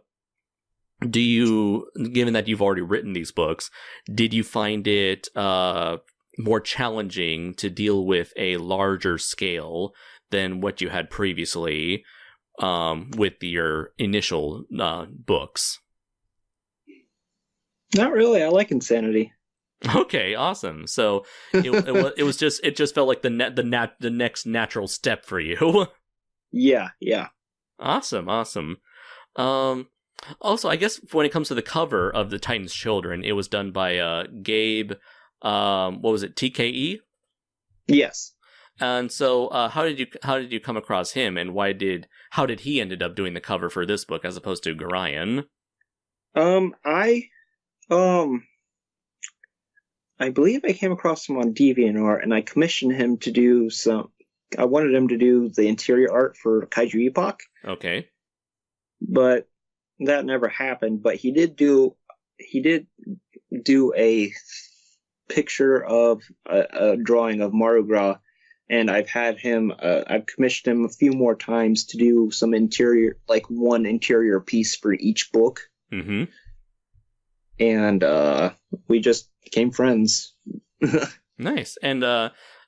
given that you've already written these books, did you find it more challenging to deal with a larger scale than what you had previously with your initial books? Not really. I like Insanity. Okay, awesome. So it just felt like the next natural step for you. Yeah. Awesome. Also, I guess when it comes to the cover of the Titan's Children, it was done by Gabe. What was it? TKE. Yes. And so, how did you come across him, and how did he ended up doing the cover for this book as opposed to Garayan? I believe I came across him on DeviantArt, and I commissioned him to do I wanted him to do the interior art for Kaiju Epoch. Okay. But that never happened. But he did do a picture of a drawing of Marugra, and I've commissioned him a few more times to do some interior, like one interior piece for each book. Mm-hmm. And we just became friends. Nice. And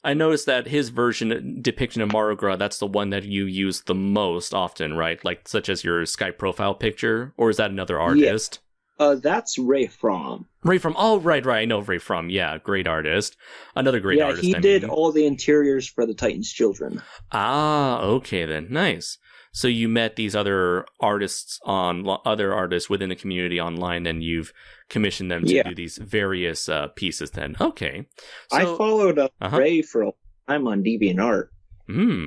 I noticed that his depiction of Marugra, that's the one that you use the most often, right? Like, such as your Skype profile picture? Or is that another artist? Yeah. That's Ray Fromm. Ray Fromm. Oh, right. I know Ray Fromm. Yeah, great artist. Another great artist. Yeah, he did all the interiors for the Titan's Children. Ah, okay then. Nice. So you met these other artists within the community online, and you've commissioned them to do these various pieces then. Okay. So, I followed Ray for a time on DeviantArt.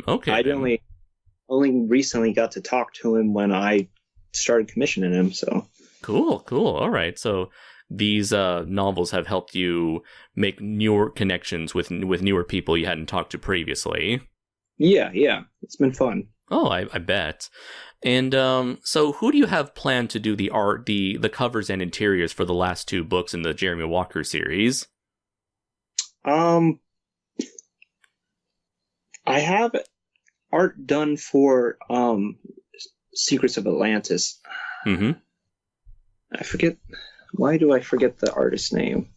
Okay. only recently got to talk to him when I started commissioning him. So Cool. All right. So these novels have helped you make newer connections with newer people you hadn't talked to previously. yeah, it's been fun. Oh, I bet. And so who do you have planned to do the art, the covers and interiors for the last 2 books in the Jeremy Walker series? I have art done for Secrets of Atlantis. Mm-hmm. I forget. Why do I forget the artist's name?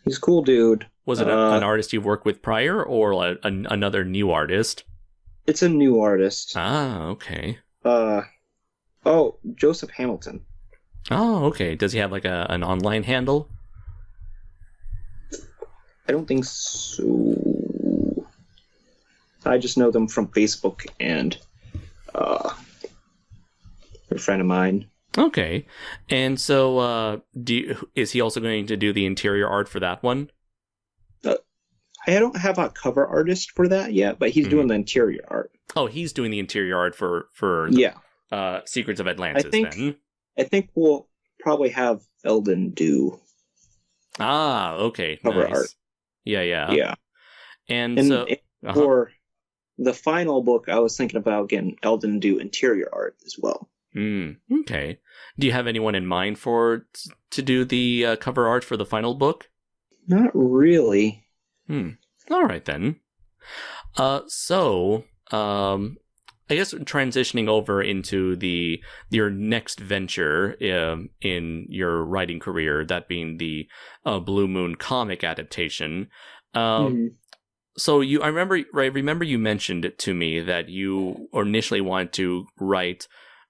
He's a cool dude. Was it an artist you've worked with prior, or another new artist? It's a new artist. Ah, okay. Joseph Hamilton. Oh, okay. Does he have like an online handle? I don't think so. I just know them from Facebook and a friend of mine. Okay. And so is he also going to do the interior art for that one? I don't have a cover artist for that yet, but he's doing the interior art. Oh, he's doing the interior art for Secrets of Atlantis, then? I think we'll probably have Eldon do okay. cover Nice. art. Yeah. And so... for the final book, I was thinking about getting Eldon to do interior art as well. Okay. Do you have anyone in mind to do the cover art for the final book? Not really. All right, then. So, I guess transitioning over into your next venture in your writing career, that being the Blue Moon comic adaptation. So I remember you mentioned it to me that you initially wanted to write.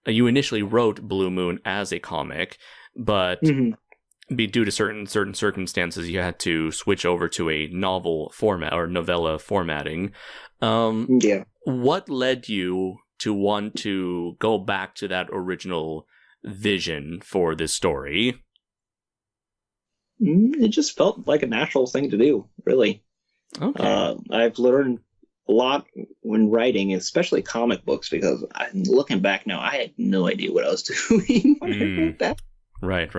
You initially wrote Blue Moon as a comic, but due to certain circumstances, you had to switch over to a novel format or novella formatting. What led you to want to go back to that original vision for this story? It just felt like a natural thing to do, really. Okay. I've learned a lot when writing, especially comic books, because I'm looking back now, I had no idea what I was doing when I wrote that. Right.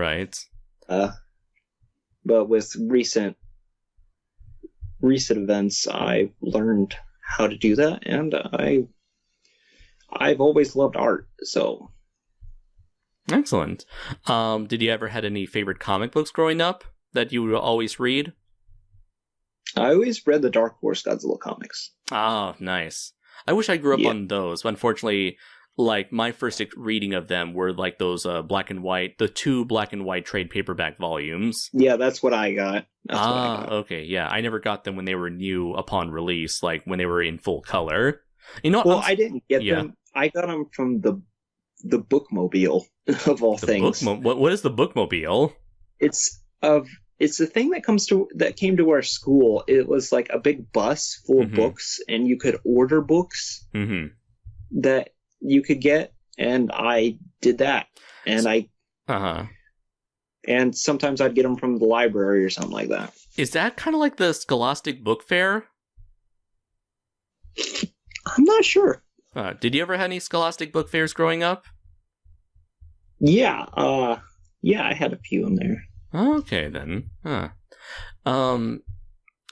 But with recent events, I've learned how to do that, and I've always loved art. So excellent. Did you ever had any favorite comic books growing up that you would always read? I always read the Dark Horse Godzilla comics. Oh, nice. I wish I grew up on those, but unfortunately, like, my first reading of them were like those the 2 black and white trade paperback volumes. Yeah, that's what I got. Okay, yeah. I never got them when they were new upon release, like when they were in full color. You know what? Well, I didn't get them. I got them from the Bookmobile, of all things. What is the Bookmobile? It's the thing that came to our school. It was like a big bus full of books, and you could order books that you could get, and I did that. And and sometimes I'd get them from the library or something like that. Is that kind of like the Scholastic Book Fair? I'm not sure. Did you ever have any Scholastic Book Fairs growing up? Yeah, I had a few in there. Okay, then.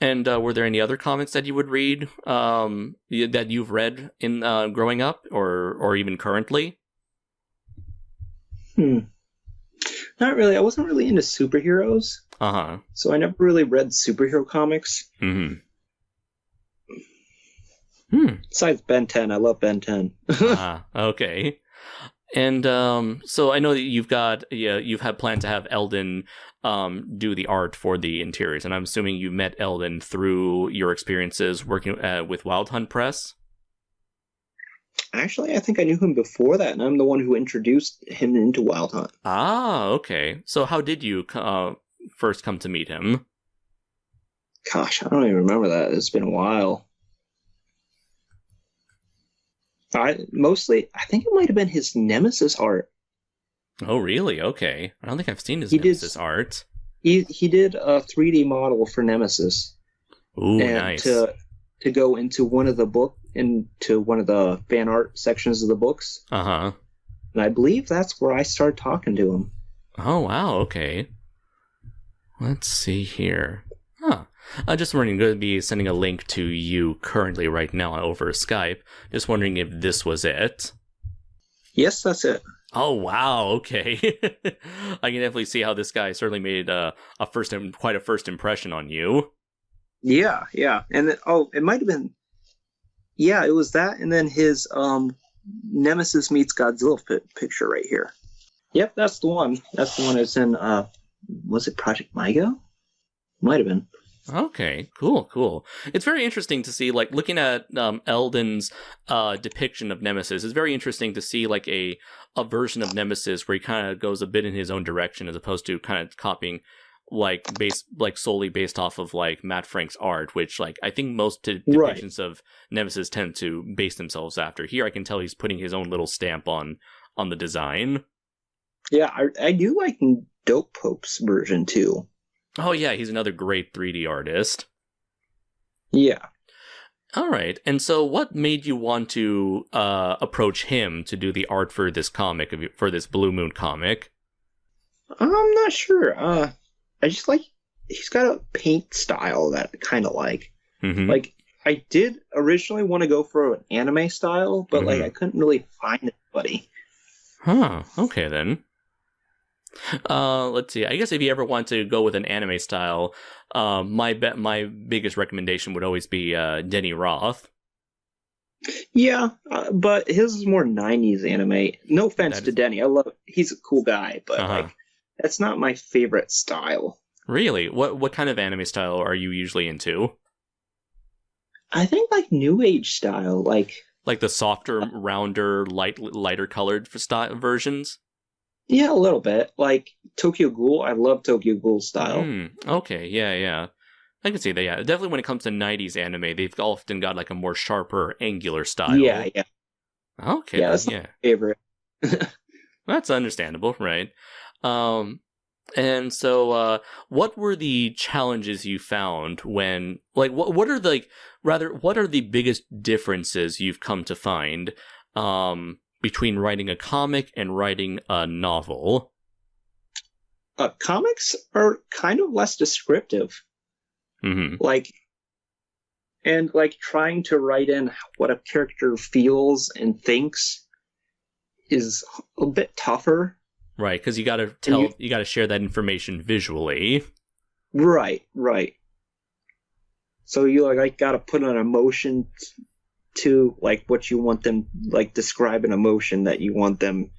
And were there any other comics that you would read that you've read in growing up or even currently? Not really. I wasn't really into superheroes. So I never really read superhero comics. Besides Ben 10, I love Ben 10. Okay. And so I know that you've had planned to have Eldon do the art for the interiors, and I'm assuming you met Eldon through your experiences working with Wild Hunt Press. Actually, I think I knew him before that, and I'm the one who introduced him into Wild Hunt. Okay. So how did you first come to meet him? Gosh, I don't even remember that. It's been a while. I think it might have been his Nemesis art. Oh, really? Okay. I don't think I've seen his Nemesis art. He did a 3D model for Nemesis. Ooh, nice. To go into one of the book into one of the fan art sections of the books. Uh-huh. And I believe that's where I started talking to him. Oh, wow, okay. Let's see here. Huh. Just wondering, going to be sending a link to you currently right now over Skype. Just wondering if this was it. Yes, that's it. Oh, wow, okay. I can definitely see how this guy certainly made quite a first impression on you. Yeah. And then, it might have been... Yeah, it was that, and then his Nemesis meets Godzilla picture right here. Yep, that's the one. That's the one that's in, was it Project Mygo? Might have been. Okay, cool. It's very interesting to see, like, looking at Eldon's depiction of Nemesis, it's very interesting to see, like, a version of Nemesis where he kind of goes a bit in his own direction as opposed to kind of copying, like, solely based off of, like, Matt Frank's art, which, like, I think most depictions of Nemesis tend to base themselves after. Here I can tell he's putting his own little stamp on the design. Yeah, I do like Dope Pope's version, too. Oh, yeah, he's another great 3D artist. Yeah. All right, and so what made you want to approach him to do the art for this comic, for this Blue Moon comic? I'm not sure. I just like, he's got a paint style that I kind of like. Mm-hmm. Like, I did originally want to go for an anime style, but, like, I couldn't really find anybody. Huh, okay then. Let's see. I guess if you ever want to go with an anime style, my biggest recommendation would always be Denny Roth. Yeah, but his is more 90s anime. No offense to Denny. I love it. He's a cool guy, but like that's not my favorite style. Really? What kind of anime style are you usually into? I think like new age style, like the softer, rounder, lighter colored versions. Yeah, a little bit. Like Tokyo Ghoul, I love Tokyo Ghoul style. Okay, yeah. I can see that, yeah. Definitely when it comes to 90s anime, they've often got like a more sharper, angular style. Yeah. Okay, yeah, that's my favorite. That's understandable, right? And so, what were the challenges you found when, like, what are the biggest differences you've come to find, between writing a comic and writing a novel? Comics are kind of less descriptive. Mm-hmm. Like trying to write in what a character feels and thinks is a bit tougher. Right, because you got to share that information visually. Right. So you like got to put an emotion to like what you want them, like describe an emotion that you want them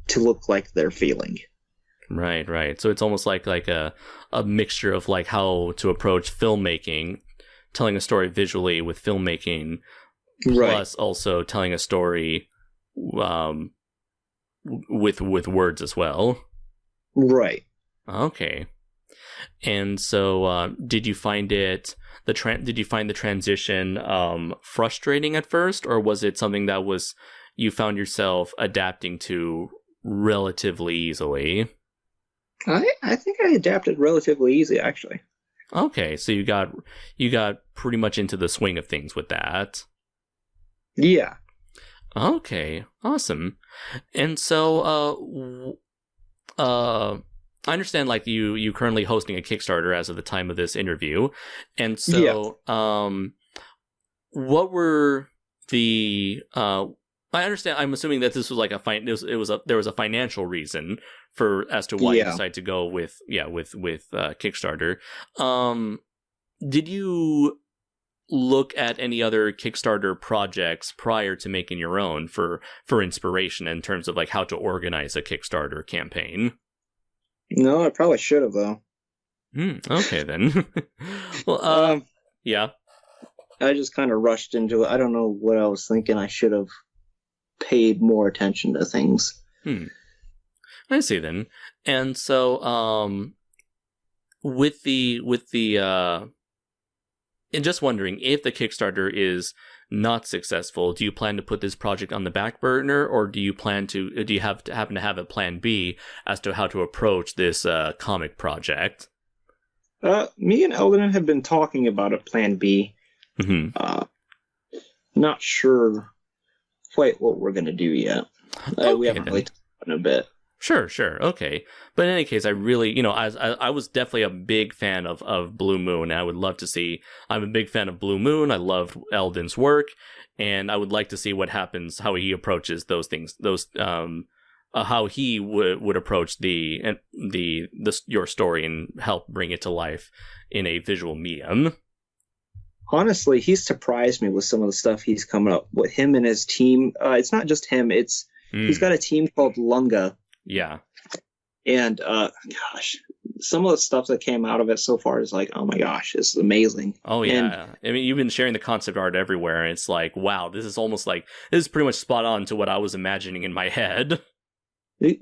to look like they're feeling. Right. So it's almost like a mixture of like how to approach filmmaking, telling a story visually with filmmaking, plus also telling a story with words as well. Right. Okay. And so did you find the transition frustrating at first, or was it something that you found yourself adapting to relatively easily? I think I adapted relatively easy, actually. Okay, so you got pretty much into the swing of things with that. Yeah. Okay, awesome. And so I understand like you currently hosting a Kickstarter as of the time of this interview. And so what were the I understand, I'm assuming that this was like there was a financial reason as to why you decided to go with Kickstarter. Did you look at any other Kickstarter projects prior to making your own for inspiration in terms of like how to organize a Kickstarter campaign? No, I probably should have though. Okay then. Well, yeah. I just kind of rushed into it. I don't know what I was thinking. I should have paid more attention to things. I see then. And so, with the and just wondering if the Kickstarter is not successful, do you plan to put this project on the back burner, or do you happen to have a plan B as to how to approach this comic project? Me and Eldon have been talking about a plan B. Mm-hmm. not sure quite what we're going to do yet. We haven't really talked about it a bit. Sure, okay. But in any case, I really, I was definitely a big fan of Blue Moon. And I would love to see, I'm a big fan of Blue Moon. I loved Eldon's work, and I would like to see what happens, how he approaches those things, how he would approach your story and help bring it to life in a visual medium. Honestly, he's surprised me with some of the stuff he's coming up with. Him and his team. It's not just him. He's got a team called Lunga. Yeah. And gosh, some of the stuff that came out of it so far is like, oh my gosh, this is amazing. Oh yeah. I mean, you've been sharing the concept art everywhere, and it's like, wow, this is pretty much spot on to what I was imagining in my head.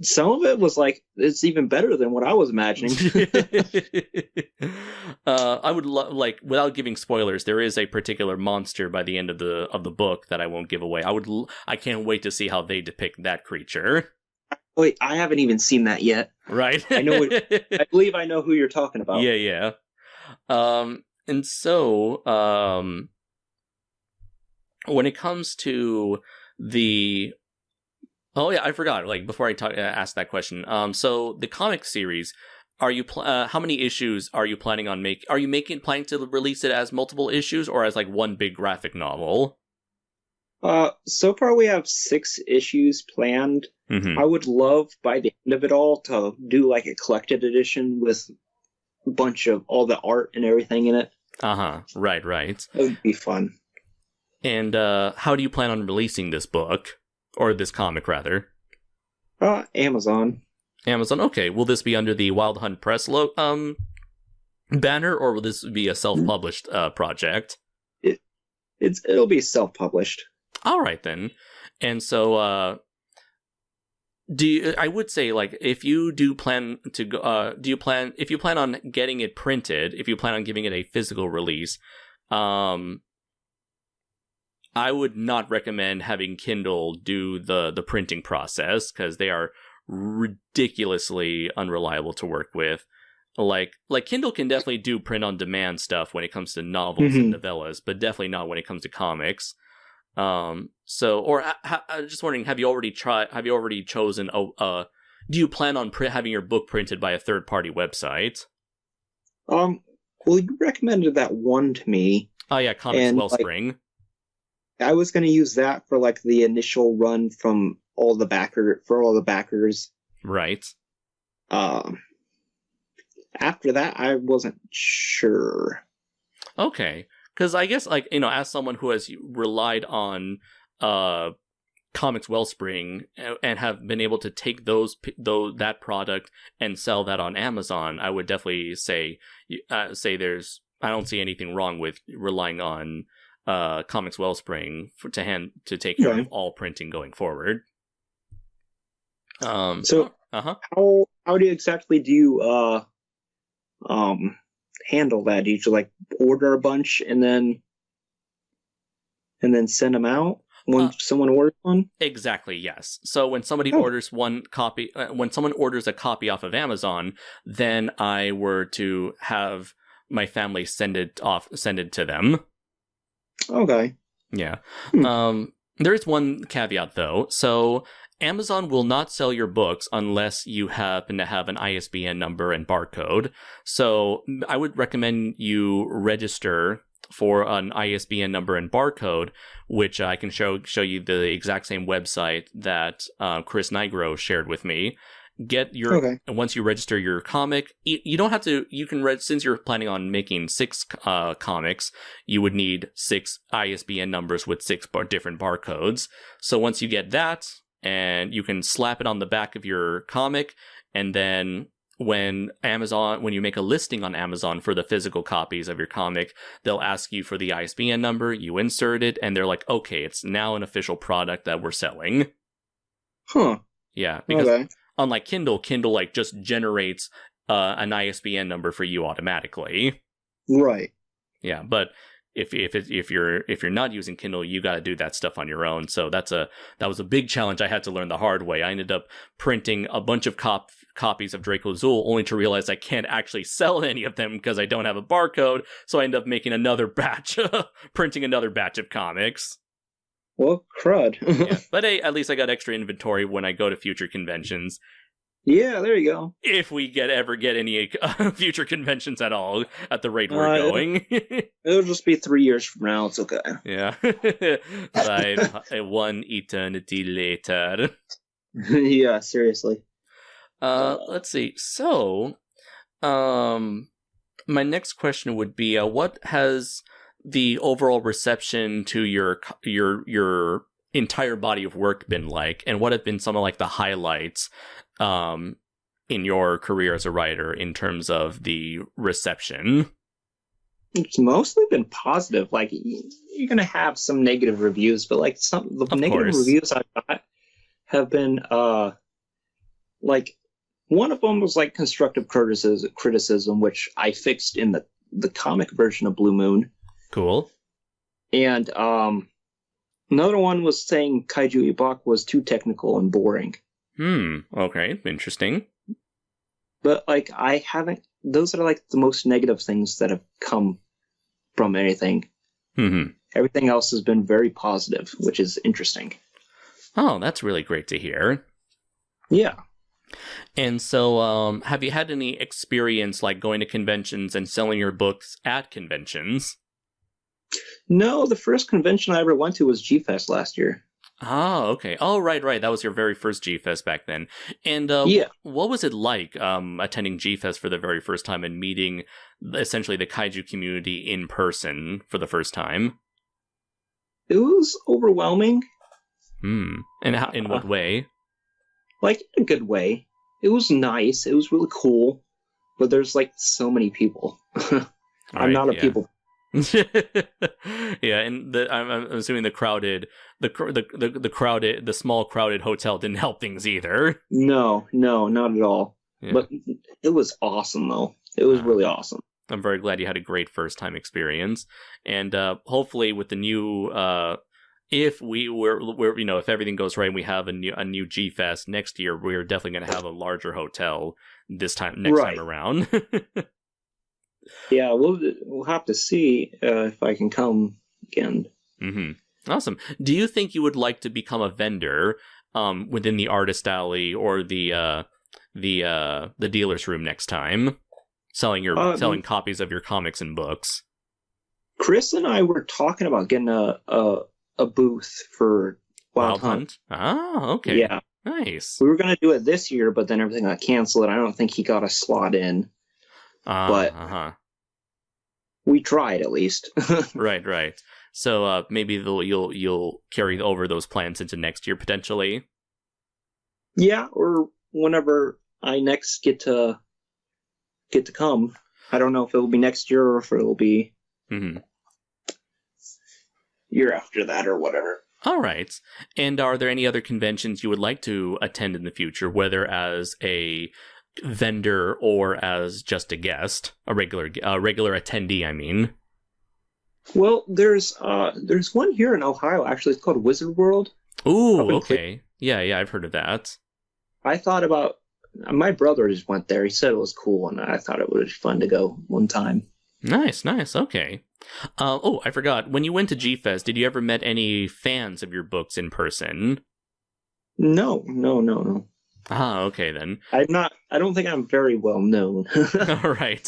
Some of it was like, it's even better than what I was imagining. I would without giving spoilers, there is a particular monster by the end of the book that I won't give away. I can't wait to see how they depict that creature. Wait, I haven't even seen that yet. Right. I believe I know who you're talking about. Yeah. And so, when it comes to the... Oh yeah, I forgot. Like before I ask that question. So the comic series, are you how many issues are you planning on making? Are you planning to release it as multiple issues or as like one big graphic novel? So far we have 6 issues planned. Mm-hmm. I would love by the end of it all to do like a collected edition with a bunch of all the art and everything in it. Right. That would be fun. And how do you plan on releasing this book? Or this comic, rather? Amazon. Okay. Will this be under the Wild Hunt Press banner, or will this be a self-published project? It'll be self-published. All right, then. And so, I would say, like, if you do plan to go, if you plan on getting it printed, if you plan on giving it a physical release, I would not recommend having Kindle do the printing process because they are ridiculously unreliable to work with. Like Kindle can definitely do print on demand stuff when it comes to novels and novellas, but definitely not when it comes to comics. I'm just wondering, have you already chosen do you plan on having your book printed by a third-party website? Well, you recommended that one to me. Oh yeah, Comics Wellspring. I was going to use that for like the initial run from all the backers. Right. After that, I wasn't sure. Okay, because I guess as someone who has relied on Comics Wellspring and have been able to take that product and sell that on Amazon, I would definitely say I don't see anything wrong with relying on Comics Wellspring to take care of all printing going forward. How do you exactly handle that? Do you just like order a bunch and then send them out when someone orders one? Exactly, yes. So when somebody orders one copy, when someone orders a copy off of Amazon, then I were to have my family send it to them. Okay. Yeah. There is one caveat, though. So Amazon will not sell your books unless you happen to have an ISBN number and barcode. So I would recommend you register for an ISBN number and barcode, which I can show you the exact same website that Chris Nigro shared with me. Once you register your comic, you don't have to, you can since you're planning on making 6 comics, you would need 6 ISBN numbers with 6 different barcodes. So once you get that, and you can slap it on the back of your comic, and then when you make a listing on Amazon for the physical copies of your comic, they'll ask you for the ISBN number, you insert it, and they're like, okay, it's now an official product that we're selling. Huh. Yeah, because unlike Kindle like just generates an ISBN number for you automatically. Right. Yeah, but if you're not using Kindle, you got to do that stuff on your own. So that was a big challenge I had to learn the hard way. I ended up printing a bunch of copies of Draco Zool, only to realize I can't actually sell any of them because I don't have a barcode. So I ended up making another batch, printing another batch of comics. Well, crud. Yeah, but hey, at least I got extra inventory when I go to future conventions. Yeah, there you go. If we ever get any future conventions at all, at the rate we're going. It'll just be 3 years from now. It's okay. Yeah. 1 eternity later. Yeah, seriously. Let's see. So, my next question would be, what has the overall reception to your entire body of work been like, and what have been some of like the highlights in your career as a writer in terms of the reception? It's mostly been positive. Like, you're gonna have some negative reviews, but like the negative reviews I got have been like, one of them was like constructive criticism, which I fixed in the comic version of Blue Moon. Cool. And another one was saying Kaiju Ibok was too technical and boring. Okay, interesting. But like, I haven't. Those are like the most negative things that have come from anything. Everything else has been very positive, which is interesting. Oh, that's really great to hear. Yeah. And so, have you had any experience like going to conventions and selling your books at conventions? No, the first convention I ever went to was G-Fest last year. Oh, okay. Oh, right. That was your very first G-Fest back then. And yeah. What was it like attending G-Fest for the very first time and meeting essentially the kaiju community in person for the first time? It was overwhelming. And in what way? Like, in a good way. It was nice. It was really cool. But there's like so many people. I'm not a people. Yeah, and I'm assuming the small crowded hotel didn't help things either. No, not at all. Yeah. But it was awesome though. It was really awesome. I'm very glad you had a great first time experience, and hopefully with the new if if everything goes right and we have a new G-Fest next year, we're definitely going to have a larger hotel next time around. Yeah, we'll have to see if I can come again. Awesome. Do you think you would like to become a vendor within the artist alley or the dealer's room next time, selling copies of your comics and books? Chris and I were talking about getting a booth for Wild Hunt. Oh, okay. Yeah, nice. We were going to do it this year, but then everything got canceled. I don't think he got a slot in. But we tried at least. Right. So maybe you'll carry over those plans into next year potentially. Yeah, or whenever I next get to come. I don't know if it'll be next year or if it'll be year after that or whatever. All right. And are there any other conventions you would like to attend in the future, whether as a vendor or as just a guest, a regular attendee, I mean? Well, there's one here in Ohio, actually. It's called Wizard World. Ooh, okay. Yeah, I've heard of that. I thought about... My brother just went there. He said it was cool, and I thought it would be fun to go one time. Nice, okay. I forgot. When you went to G-Fest, did you ever met any fans of your books in person? No. Ah, okay then. I don't think I'm very well known. All right.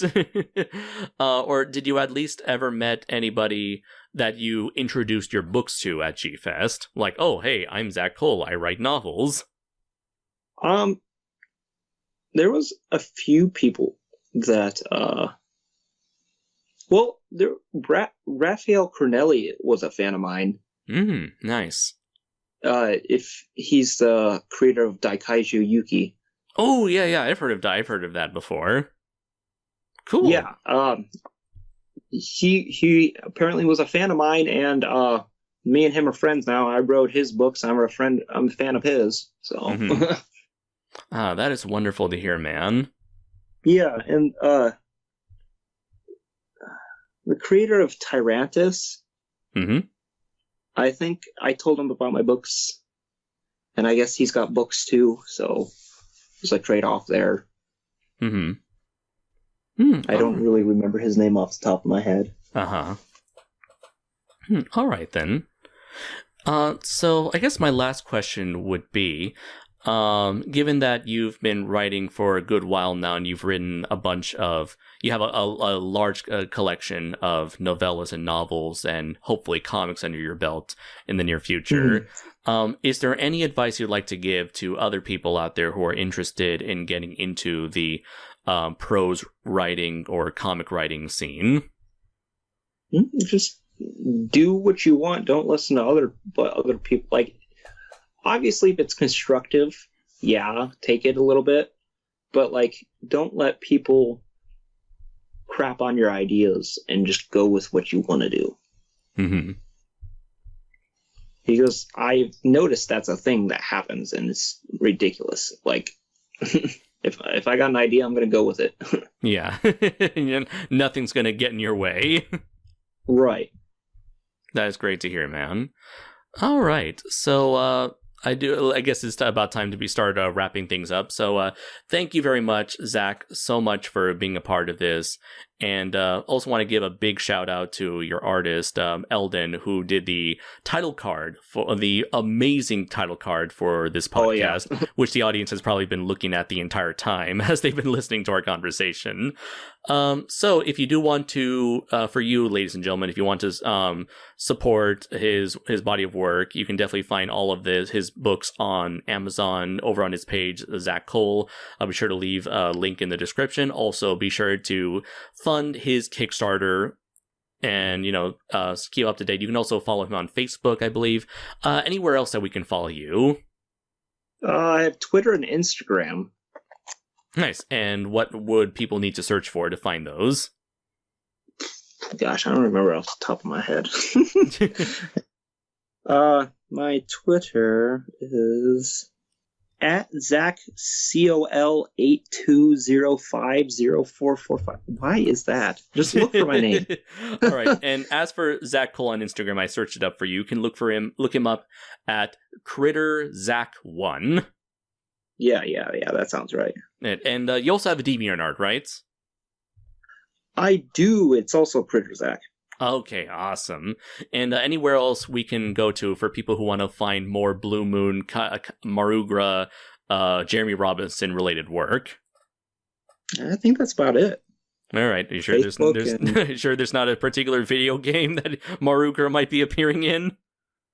Or did you at least ever met anybody that you introduced your books to at G-Fest? Like, oh, hey, I'm Zach Cole. I write novels. There was a few people that, Raphael Cornelli was a fan of mine. Nice. If he's the creator of Daikaiju Yuki. Oh, yeah, I've heard of that before. Cool. Yeah, he apparently was a fan of mine, and me and him are friends now. I wrote his books. I'm a fan of his. So. That is wonderful to hear, man. Yeah, and the creator of Tyrantus. I think I told him about my books, and I guess he's got books too, so there's a trade-off there. I don't really remember his name off the top of my head. All right, then. So I guess my last question would be, given that you've been writing for a good while now and you've written you have a large collection of novellas and novels and hopefully comics under your belt in the near future, is there any advice you'd like to give to other people out there who are interested in getting into the prose writing or comic writing scene? Just do what you want. Don't listen to other people. Like, obviously, if it's constructive, yeah, take it a little bit. But, like, don't let people crap on your ideas and just go with what you want to do. Mm-hmm. Because I've noticed that's a thing that happens, and it's ridiculous. Like, if I got an idea, I'm going to go with it. Yeah. Nothing's going to get in your way. Right. That is great to hear, man. All right. So, I guess it's about time to start wrapping things up. So thank you very much, Zach, so much for being a part of this. And also want to give a big shout out to your artist, Eldon, who did the title card, for the amazing title card for this podcast, which the audience has probably been looking at the entire time as they've been listening to our conversation. So if you do want to, for you, ladies and gentlemen, if you want to support his body of work, you can definitely find all of his books on Amazon over on his page, Zach Cole. I'll be sure to leave a link in the description. Also, be sure to fund his Kickstarter and, keep up to date. You can also follow him on Facebook, I believe. Anywhere else that we can follow you? I have Twitter and Instagram. Nice. And what would people need to search for to find those? Gosh, I don't remember off the top of my head. My Twitter is at Zach COL82050445. Why is that? Just look for my name. All right. And as for Zach Cole on Instagram, I searched it up for you. You can look him up at CritterZach1. Yeah, that sounds right. And you also have a DeviantArt, right? I do. It's also CritterZach. Okay, awesome. And anywhere else we can go to for people who want to find more Blue Moon, Marugra, Jeremy Robinson related work? I think that's about it. All right. Are you sure there's not a particular video game that Marugra might be appearing in?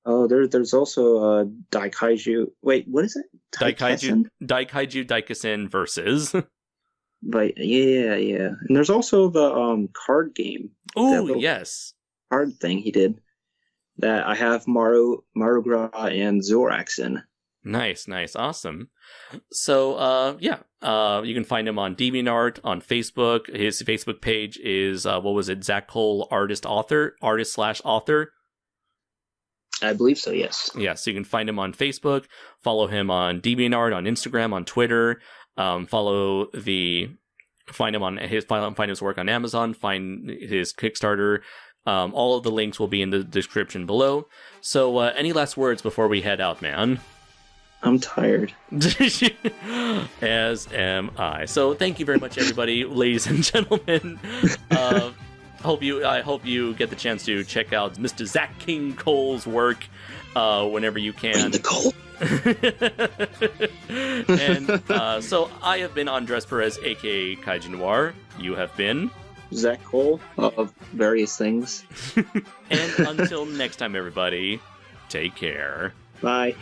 Oh, there's also Daikaiju. Wait, what is it? Daikaiju Daikasen versus. But yeah. And there's also the card game. Oh, yes. Card thing he did that I have Marugra and Zorax in. Nice, awesome. So, you can find him on DeviantArt, on Facebook. His Facebook page is, Zach Cole, artist/author? I believe so, yes. Yeah, so you can find him on Facebook, follow him on DeviantArt, on Instagram, on Twitter, find his work on Amazon, find his Kickstarter. All of the links will be in the description below. So, any last words before we head out, man? I'm tired. As am I. So thank you very much, everybody, ladies and gentlemen. I hope you get the chance to check out Mr. Zach King Cole's work whenever you can. And so I have been Andres Perez, aka Kaiju Noir. You have been Zach Cole of various things. And until next time, everybody, take care. Bye.